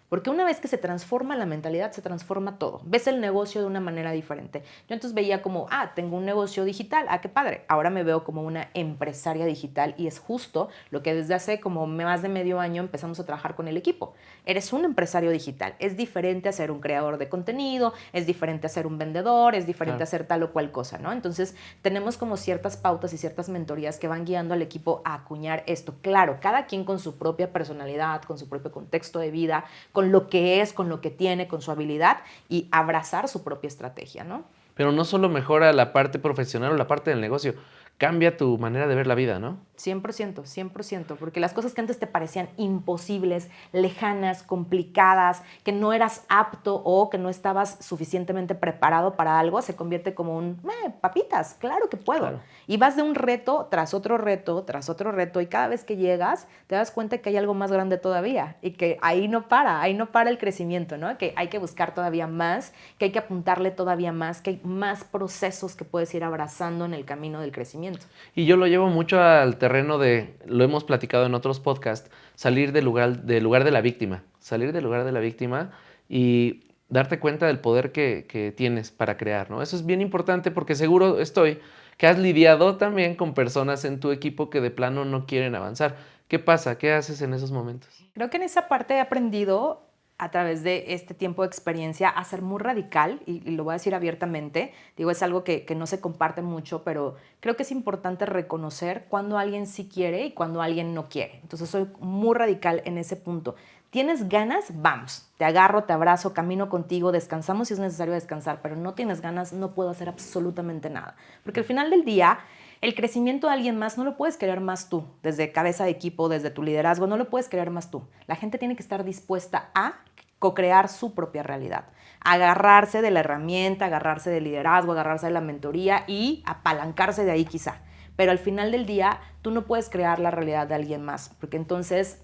Porque una vez que se transforma la mentalidad, se transforma todo. Ves el negocio de una manera diferente. Yo entonces veía como, tengo un negocio digital, qué padre. Ahora me veo como una empresaria digital y es justo lo que desde hace como más de medio año empezamos a trabajar con el equipo. Eres un empresario digital. Es diferente a ser un creador de contenido, es diferente a ser un vendedor, es diferente a ser tal o cual cosa, ¿no? Entonces tenemos como ciertas pautas y ciertas mentorías que van guiando al equipo a acuñar esto. Claro, cada quien con su propia personalidad, con su propio contexto de vida, con lo que es, con lo que tiene, con su habilidad y abrazar su propia estrategia, ¿no? Pero no solo mejora la parte profesional o la parte del negocio, cambia tu manera de ver la vida, ¿no? 100%, 100%, porque las cosas que antes te parecían imposibles, lejanas, complicadas, que no eras apto o que no estabas suficientemente preparado para algo, se convierte como un, papitas, claro que puedo. Claro. Y vas de un reto tras otro reto, tras otro reto, y cada vez que llegas te das cuenta que hay algo más grande todavía y que ahí no para el crecimiento, ¿no? Que hay que buscar todavía más, que hay que apuntarle todavía más, que hay más procesos que puedes ir abrazando en el camino del crecimiento. Y yo lo llevo mucho al terreno de, lo hemos platicado en otros podcasts, salir del lugar de la víctima. Salir del lugar de la víctima y darte cuenta del poder que tienes para crear, ¿no? Eso es bien importante porque seguro estoy que has lidiado también con personas en tu equipo que de plano no quieren avanzar. ¿Qué pasa? ¿Qué haces en esos momentos? Creo que en esa parte he aprendido a través de este tiempo de experiencia a ser muy radical y lo voy a decir abiertamente. Digo, es algo que no se comparte mucho, pero creo que es importante reconocer cuando alguien sí quiere y cuando alguien no quiere. Entonces soy muy radical en ese punto. ¿Tienes ganas? Vamos. Te agarro, te abrazo, camino contigo, descansamos si es necesario descansar, pero no tienes ganas, no puedo hacer absolutamente nada. Porque al final del día, el crecimiento de alguien más no lo puedes crear más tú, desde cabeza de equipo, desde tu liderazgo, no lo puedes crear más tú. La gente tiene que estar dispuesta a co-crear su propia realidad, agarrarse de la herramienta, agarrarse del liderazgo, agarrarse de la mentoría y apalancarse de ahí quizá. Pero al final del día, tú no puedes crear la realidad de alguien más, porque entonces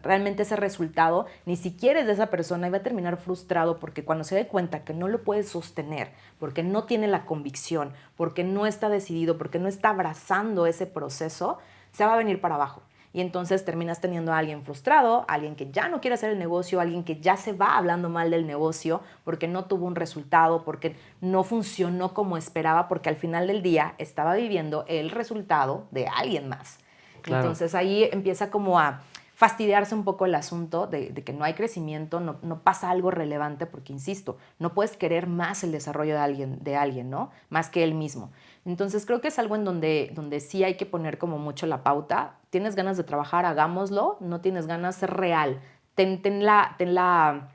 realmente ese resultado ni siquiera es de esa persona y va a terminar frustrado porque cuando se dé cuenta que no lo puede sostener, porque no tiene la convicción, porque no está decidido, porque no está abrazando ese proceso, se va a venir para abajo. Y entonces terminas teniendo a alguien frustrado, alguien que ya no quiere hacer el negocio, alguien que ya se va hablando mal del negocio porque no tuvo un resultado, porque no funcionó como esperaba, porque al final del día estaba viviendo el resultado de alguien más. Claro. Entonces ahí empieza como a fastidiarse un poco el asunto de que no hay crecimiento, no pasa algo relevante porque, insisto, no puedes querer más el desarrollo de alguien, ¿no? Más que él mismo. Entonces creo que es algo en donde sí hay que poner como mucho la pauta. ¿Tienes ganas de trabajar? Hagámoslo. ¿No tienes ganas? Ser real. Ten la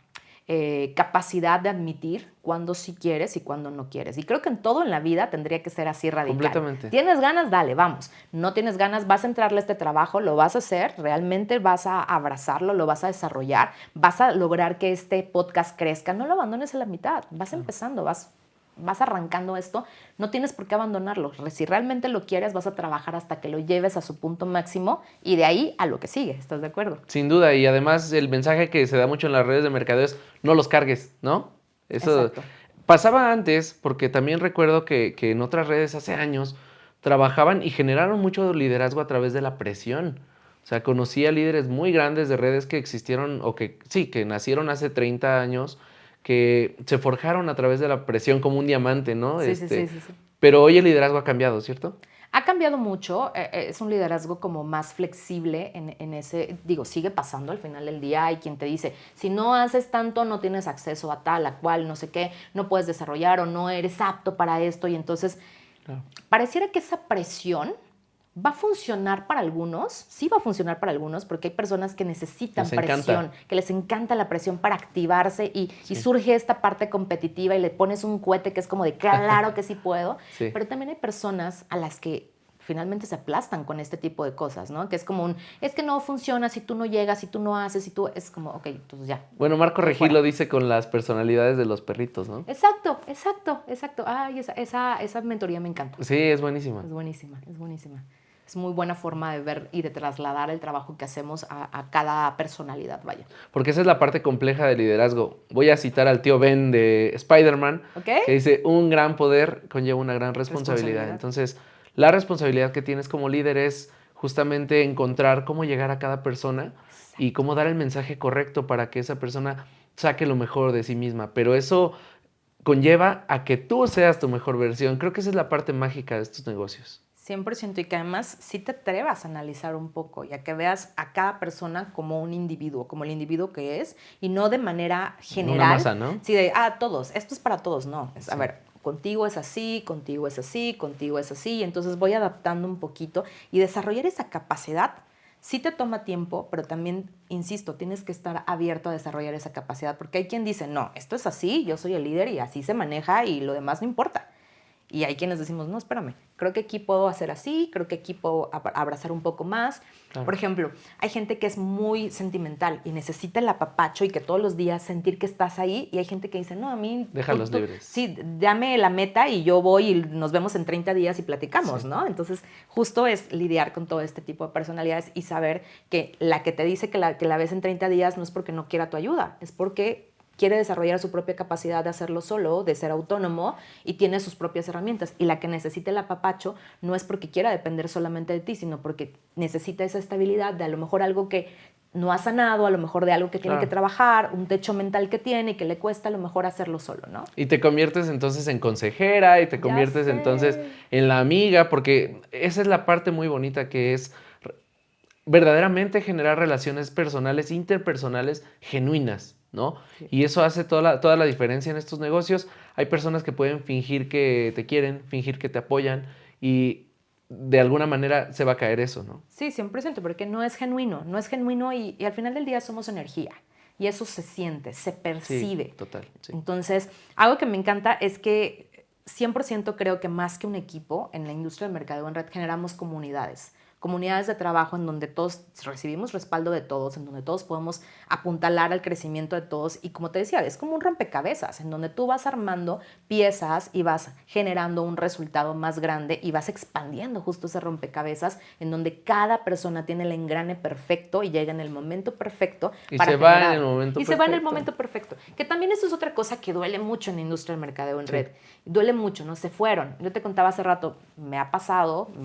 capacidad de admitir cuándo sí quieres y cuándo no quieres. Y creo que en todo en la vida tendría que ser así radical. Completamente. ¿Tienes ganas? Dale, vamos. No tienes ganas, vas a entrarle a este trabajo, lo vas a hacer, realmente vas a abrazarlo, lo vas a desarrollar, vas a lograr que este podcast crezca. No lo abandones a la mitad, vas empezando, vas vas arrancando esto, no tienes por qué abandonarlo. Si realmente lo quieres, vas a trabajar hasta que lo lleves a su punto máximo y de ahí a lo que sigue. ¿Estás de acuerdo? Sin duda, y además el mensaje que se da mucho en las redes de mercadeo es no los cargues, ¿no? Eso Exacto. pasaba antes, porque también recuerdo que en otras redes hace años trabajaban y generaron mucho liderazgo a través de la presión. O sea, conocí a líderes muy grandes de redes que existieron, o que sí, que nacieron hace 30 años, que se forjaron a través de la presión como un diamante, ¿no? Sí. Pero hoy el liderazgo ha cambiado, ¿cierto? Ha cambiado mucho, es un liderazgo como más flexible en ese, digo, sigue pasando al final del día. Hay quien te dice, si no haces tanto, no tienes acceso a tal, a cual, no sé qué, no puedes desarrollar o no eres apto para esto. Y entonces, Claro. pareciera que esa presión va a funcionar para algunos, sí va a funcionar para algunos, porque hay personas que necesitan Les encanta. presión, que les encanta la presión para activarse y surge esta parte competitiva y le pones un cohete que es como de claro que sí puedo, Sí. pero también hay personas a las que finalmente se aplastan con este tipo de cosas, ¿no? Que es como es que no funciona si tú no llegas, si tú no haces, si tú, es como, ok, entonces ya. Bueno, Marco voy Regil fuera. lo dice con las personalidades de los perritos, ¿no? Exacto. Ay, esa mentoría me encanta. Sí, es buenísima. Es buenísima. Es muy buena forma de ver y de trasladar el trabajo que hacemos a cada personalidad, vaya. Porque esa es la parte compleja del liderazgo. Voy a citar al tío Ben de Spider-Man, ¿Ok? que dice, un gran poder conlleva una gran responsabilidad. Entonces, la responsabilidad que tienes como líder es justamente encontrar cómo llegar a cada persona y cómo dar el mensaje correcto para que esa persona saque lo mejor de sí misma. Pero eso conlleva a que tú seas tu mejor versión. Creo que esa es la parte mágica de estos negocios. 100%, y que además sí te atrevas a analizar un poco y a que veas a cada persona como un individuo, como el individuo que es, y no de manera general. Una masa, ¿no? Sí, de, todos, esto es para todos, no. A ver, contigo es así, contigo es así, contigo es así, y entonces voy adaptando un poquito y desarrollar esa capacidad. Sí te toma tiempo, pero también, insisto, tienes que estar abierto a desarrollar esa capacidad, porque hay quien dice, no, esto es así, yo soy el líder y así se maneja y lo demás no importa. Y hay quienes decimos, no, espérame, creo que aquí puedo hacer así, creo que aquí puedo abrazar un poco más. Claro. Por ejemplo, hay gente que es muy sentimental y necesita el apapacho y que todos los días sentir que estás ahí. Y hay gente que dice, no, a mí... Déjalos libres. Sí, dame la meta y yo voy y nos vemos en 30 días y platicamos, Sí. ¿no? Entonces, justo es lidiar con todo este tipo de personalidades y saber que la que te dice que la ves en 30 días no es porque no quiera tu ayuda, es porque quiere desarrollar su propia capacidad de hacerlo solo, de ser autónomo y tiene sus propias herramientas. Y la que necesita el apapacho no es porque quiera depender solamente de ti, sino porque necesita esa estabilidad de a lo mejor algo que no ha sanado, a lo mejor de algo que tiene que trabajar, un techo mental que tiene y que le cuesta a lo mejor hacerlo solo, ¿no? Y te conviertes entonces en consejera y te conviertes entonces en la amiga, porque esa es la parte muy bonita que es verdaderamente generar relaciones personales, interpersonales, genuinas, ¿no? Sí. Y eso hace toda la diferencia en estos negocios. Hay personas que pueden fingir que te quieren, fingir que te apoyan y de alguna manera se va a caer eso, ¿no? Sí, 100%, porque no es genuino y al final del día somos energía. Y eso se siente, se percibe. Sí, total. Sí. Entonces, algo que me encanta es que 100% creo que más que un equipo, en la industria del mercadeo en red generamos comunidades de trabajo en donde todos recibimos respaldo de todos, en donde todos podemos apuntalar al crecimiento de todos. Y como te decía, es como un rompecabezas, en donde tú vas armando piezas y vas generando un resultado más grande y vas expandiendo justo ese rompecabezas, en donde cada persona tiene el engrane perfecto y llega en el momento perfecto para generar. Y se va en el momento perfecto. Y se va en el momento perfecto. Que también eso es otra cosa que duele mucho en la industria del mercadeo en red. Duele mucho, ¿no? Se fueron. Yo te contaba hace rato, me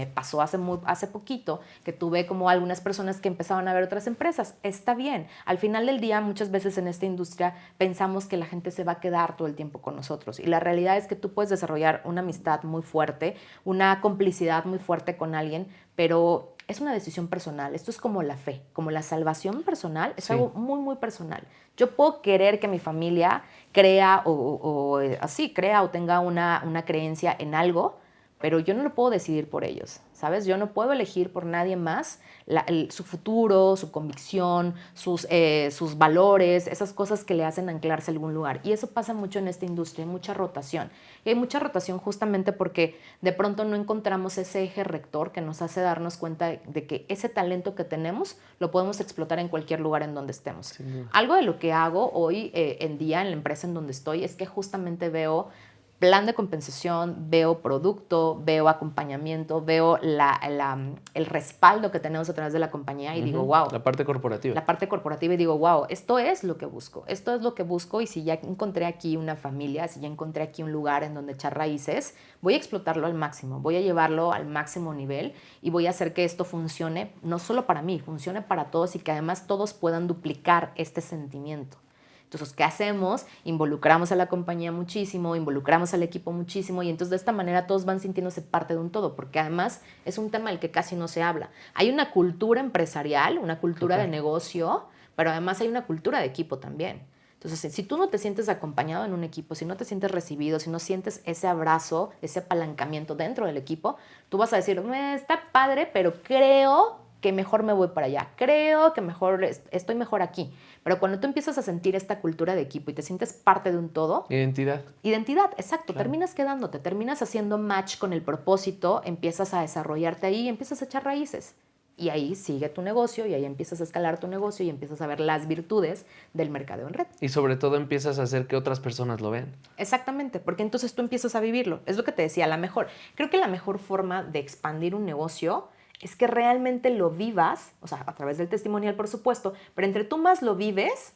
pasó hace poquito, que tuve como algunas personas que empezaban a ver otras empresas. Está bien. Al final del día, muchas veces en esta industria pensamos que la gente se va a quedar todo el tiempo con nosotros. Y la realidad es que tú puedes desarrollar una amistad muy fuerte, una complicidad muy fuerte con alguien, pero es una decisión personal. Esto es como la fe, como la salvación personal. Es algo muy, muy personal. Yo puedo querer que mi familia crea o tenga una creencia en algo, pero yo no lo puedo decidir por ellos, ¿sabes? Yo no puedo elegir por nadie más su futuro, su convicción, sus valores, esas cosas que le hacen anclarse a algún lugar. Y eso pasa mucho en esta industria, hay mucha rotación. Y hay mucha rotación justamente porque de pronto no encontramos ese eje rector que nos hace darnos cuenta de que ese talento que tenemos lo podemos explotar en cualquier lugar en donde estemos. Sí. Algo de lo que hago hoy en día en la empresa en donde estoy es que justamente veo plan de compensación, veo producto, veo acompañamiento, veo el respaldo que tenemos a través de la compañía y digo, wow. La parte corporativa. La parte corporativa y digo, wow, esto es lo que busco. Esto es lo que busco y si ya encontré aquí una familia, si ya encontré aquí un lugar en donde echar raíces, voy a explotarlo al máximo, voy a llevarlo al máximo nivel y voy a hacer que esto funcione, no solo para mí, funcione para todos y que además todos puedan duplicar este sentimiento. Entonces, ¿qué hacemos? Involucramos a la compañía muchísimo, involucramos al equipo muchísimo y entonces de esta manera todos van sintiéndose parte de un todo, porque además es un tema del que casi no se habla. Hay una cultura empresarial, una cultura de negocio, pero además hay una cultura de equipo también. Entonces, si tú no te sientes acompañado en un equipo, si no te sientes recibido, si no sientes ese abrazo, ese apalancamiento dentro del equipo, tú vas a decir, está padre, pero creo que mejor me voy para allá, creo que mejor estoy mejor aquí. Pero cuando tú empiezas a sentir esta cultura de equipo y te sientes parte de un todo... Identidad. Identidad, exacto. Claro. Terminas quedándote, terminas haciendo match con el propósito, empiezas a desarrollarte ahí y empiezas a echar raíces. Y ahí sigue tu negocio y ahí empiezas a escalar tu negocio y empiezas a ver las virtudes del mercadeo en red. Y sobre todo empiezas a hacer que otras personas lo vean. Exactamente, porque entonces tú empiezas a vivirlo. Es lo que te decía, creo que la mejor forma de expandir un negocio es que realmente lo vivas, o sea, a través del testimonial, por supuesto, pero entre tú más lo vives,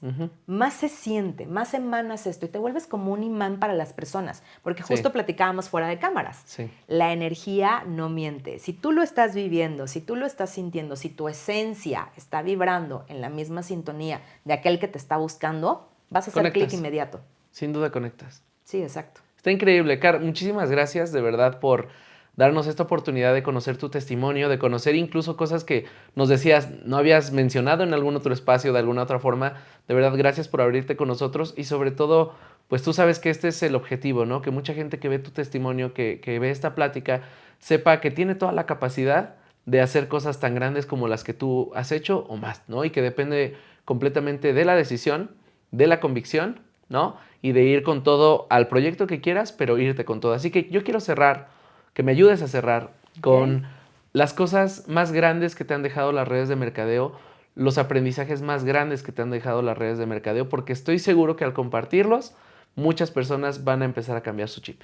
más se siente, más emanas esto y te vuelves como un imán para las personas, porque justo platicábamos fuera de cámaras. Sí. La energía no miente. Si tú lo estás viviendo, si tú lo estás sintiendo, si tu esencia está vibrando en la misma sintonía de aquel que te está buscando, vas a hacer clic inmediato. Sin duda conectas. Sí, exacto. Está increíble, Car. Muchísimas gracias de verdad por darnos esta oportunidad de conocer tu testimonio, de conocer incluso cosas que nos decías no habías mencionado en algún otro espacio, de alguna otra forma. De verdad, gracias por abrirte con nosotros y sobre todo, pues tú sabes que este es el objetivo, ¿no? Que mucha gente que ve tu testimonio, que ve esta plática, sepa que tiene toda la capacidad de hacer cosas tan grandes como las que tú has hecho o más, ¿no? Y que depende completamente de la decisión, de la convicción, ¿no? Y de ir con todo al proyecto que quieras, pero irte con todo. Así que yo quiero cerrar, que me ayudes a cerrar con las cosas más grandes que te han dejado las redes de mercadeo, los aprendizajes más grandes que te han dejado las redes de mercadeo, porque estoy seguro que al compartirlos, muchas personas van a empezar a cambiar su chip.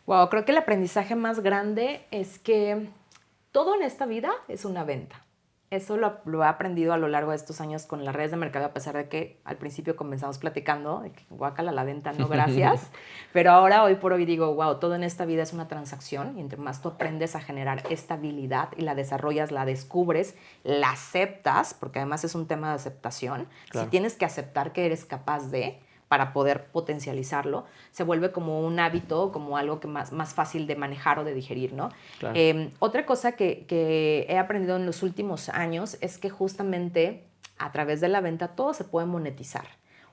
Wow, creo que el aprendizaje más grande es que todo en esta vida es una venta. Eso lo he aprendido a lo largo de estos años con las redes de mercadeo, a pesar de que al principio comenzamos platicando, de que guácala la venta, no gracias. Pero ahora, hoy por hoy, digo, wow, todo en esta vida es una transacción y entre más tú aprendes a generar estabilidad y la desarrollas, la descubres, la aceptas, porque además es un tema de aceptación. Claro. Si tienes que aceptar que eres capaz de, para poder potencializarlo, se vuelve como un hábito, como algo que más fácil de manejar o de digerir, ¿no? Claro. Otra cosa que he aprendido en los últimos años es que justamente a través de la venta todo se puede monetizar.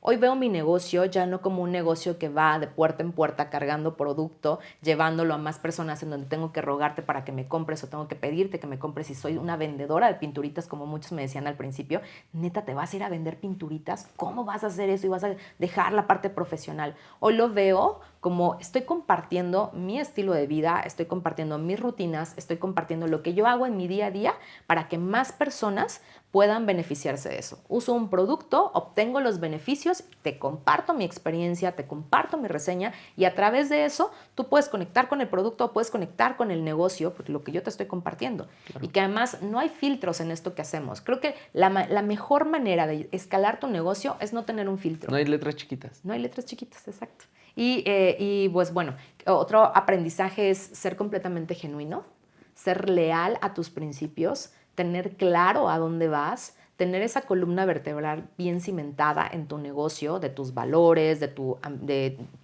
Hoy veo mi negocio ya no como un negocio que va de puerta en puerta cargando producto, llevándolo a más personas en donde tengo que rogarte para que me compres o tengo que pedirte que me compres si soy una vendedora de pinturitas, como muchos me decían al principio. Neta, ¿te vas a ir a vender pinturitas? ¿Cómo vas a hacer eso y vas a dejar la parte profesional? Hoy lo veo como estoy compartiendo mi estilo de vida, estoy compartiendo mis rutinas, estoy compartiendo lo que yo hago en mi día a día para que más personas puedan beneficiarse de eso. Uso un producto, obtengo los beneficios, te comparto mi experiencia, te comparto mi reseña y a través de eso tú puedes conectar con el producto o puedes conectar con el negocio, porque lo que yo te estoy compartiendo. Claro. Y que además no hay filtros en esto que hacemos. Creo que la mejor manera de escalar tu negocio es no tener un filtro. No hay letras chiquitas. No hay letras chiquitas, exacto. Y pues bueno, otro aprendizaje es ser completamente genuino, ser leal a tus principios, tener claro a dónde vas, tener esa columna vertebral bien cimentada en tu negocio, de tus valores,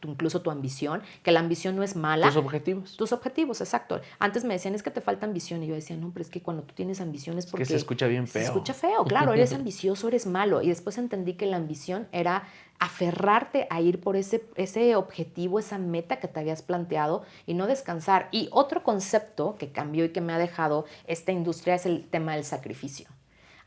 incluso tu ambición, que la ambición no es mala. Tus objetivos. Tus objetivos, exacto. Antes me decían, es que te falta ambición. Y yo decía, no, pero es que cuando tú tienes ambición es porque... Es que se escucha bien feo. Se escucha feo, claro. Eres ambicioso, eres malo. Y después entendí que la ambición era aferrarte a ir por ese objetivo, esa meta que te habías planteado y no descansar. Y otro concepto que cambió y que me ha dejado esta industria es el tema del sacrificio.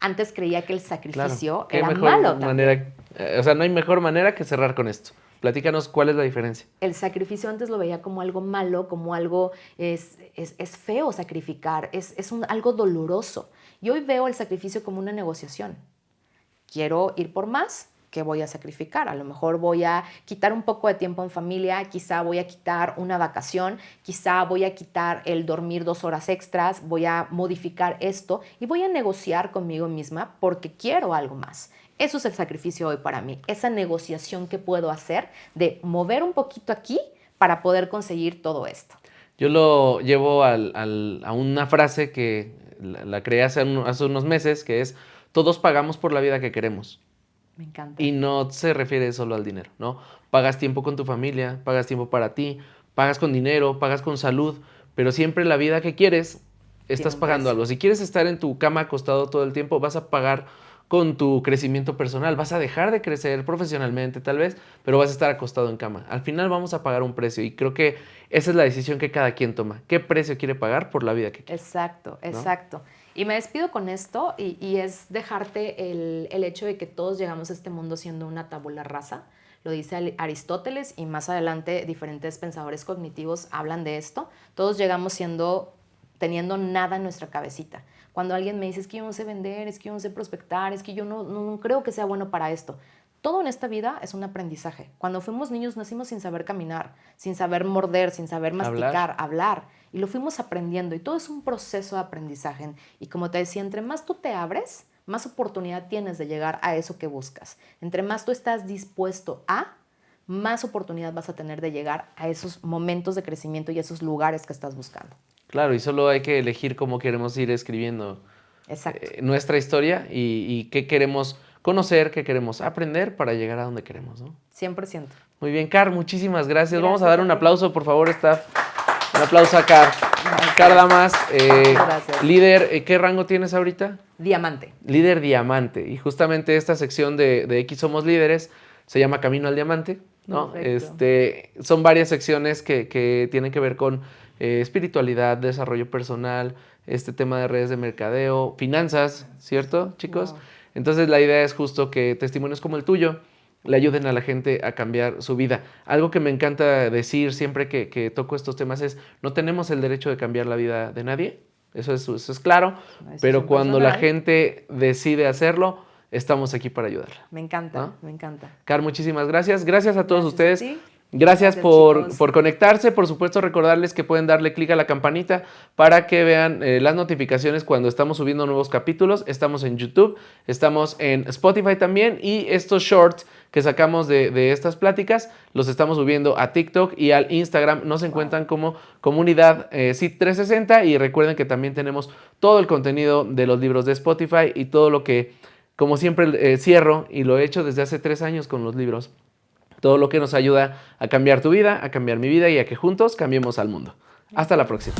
Antes creía que el sacrificio era malo también. O sea, no hay mejor manera que cerrar con esto. Platícanos cuál es la diferencia. El sacrificio antes lo veía como algo malo, como algo es feo sacrificar, algo doloroso. Y hoy veo el sacrificio como una negociación. Quiero ir por más, ¿qué voy a sacrificar? A lo mejor voy a quitar un poco de tiempo en familia, quizá voy a quitar una vacación, quizá voy a quitar el dormir 2 horas extras, voy a modificar esto y voy a negociar conmigo misma porque quiero algo más. Eso es el sacrificio hoy para mí, esa negociación que puedo hacer de mover un poquito aquí para poder conseguir todo esto. Yo lo llevo a una frase que la creé hace unos meses, que es: todos pagamos por la vida que queremos. Me encanta. Y no se refiere solo al dinero, ¿no? Pagas tiempo con tu familia, pagas tiempo para ti, pagas con dinero, pagas con salud, pero siempre la vida que quieres, estás pagando algo. Si quieres estar en tu cama acostado todo el tiempo, vas a pagar con tu crecimiento personal. Vas a dejar de crecer profesionalmente tal vez, pero vas a estar acostado en cama. Al final vamos a pagar un precio y creo que esa es la decisión que cada quien toma. ¿Qué precio quiere pagar por la vida que quiere? Exacto, ¿No? exacto. Y me despido con esto y es dejarte el hecho de que todos llegamos a este mundo siendo una tabula rasa. Lo dice Aristóteles y más adelante diferentes pensadores cognitivos hablan de esto. Todos llegamos teniendo nada en nuestra cabecita. Cuando alguien me dice, es que yo no sé vender, es que yo no sé prospectar, es que yo no creo que sea bueno para esto. Todo en esta vida es un aprendizaje. Cuando fuimos niños nacimos sin saber caminar, sin saber morder, sin saber masticar, hablar. Y lo fuimos aprendiendo y todo es un proceso de aprendizaje. Y como te decía, entre más tú te abres, más oportunidad tienes de llegar a eso que buscas. Entre más tú estás dispuesto más oportunidad vas a tener de llegar a esos momentos de crecimiento y a esos lugares que estás buscando. Claro, y solo hay que elegir cómo queremos ir escribiendo nuestra historia y qué queremos conocer, qué queremos aprender para llegar a donde queremos, ¿no? 100%. Muy bien, Car, muchísimas gracias. Vamos a dar un aplauso, por favor, staff. Un aplauso a Car. Car Damas, Gracias. líder, ¿qué rango tienes ahorita? Diamante. Líder diamante. Y justamente esta sección de X Somos Líderes se llama Camino al Diamante, ¿no? Son varias secciones que tienen que ver con espiritualidad, desarrollo personal, este tema de redes de mercadeo, finanzas, ¿cierto, chicos? Wow. Entonces la idea es justo que testimonios como el tuyo le ayuden a la gente a cambiar su vida. Algo que me encanta decir siempre que toco estos temas es: no tenemos el derecho de cambiar la vida de nadie, eso es claro, pero cuando la gente decide hacerlo, estamos aquí para ayudarla. Me encanta, ¿no? me encanta. Car, muchísimas gracias. Gracias a todos ustedes. A ti. Gracias chicos. por conectarse. Por supuesto, recordarles que pueden darle clic a la campanita para que vean las notificaciones cuando estamos subiendo nuevos capítulos. Estamos en YouTube, estamos en Spotify también, y estos shorts que sacamos de estas pláticas los estamos subiendo a TikTok y al Instagram. Nos encuentran como Comunidad CIT 360, y recuerden que también tenemos todo el contenido de los libros de Spotify y todo lo que, como siempre, cierro, y lo he hecho desde hace 3 años con los libros. Todo lo que nos ayuda a cambiar tu vida, a cambiar mi vida y a que juntos cambiemos al mundo. Hasta la próxima.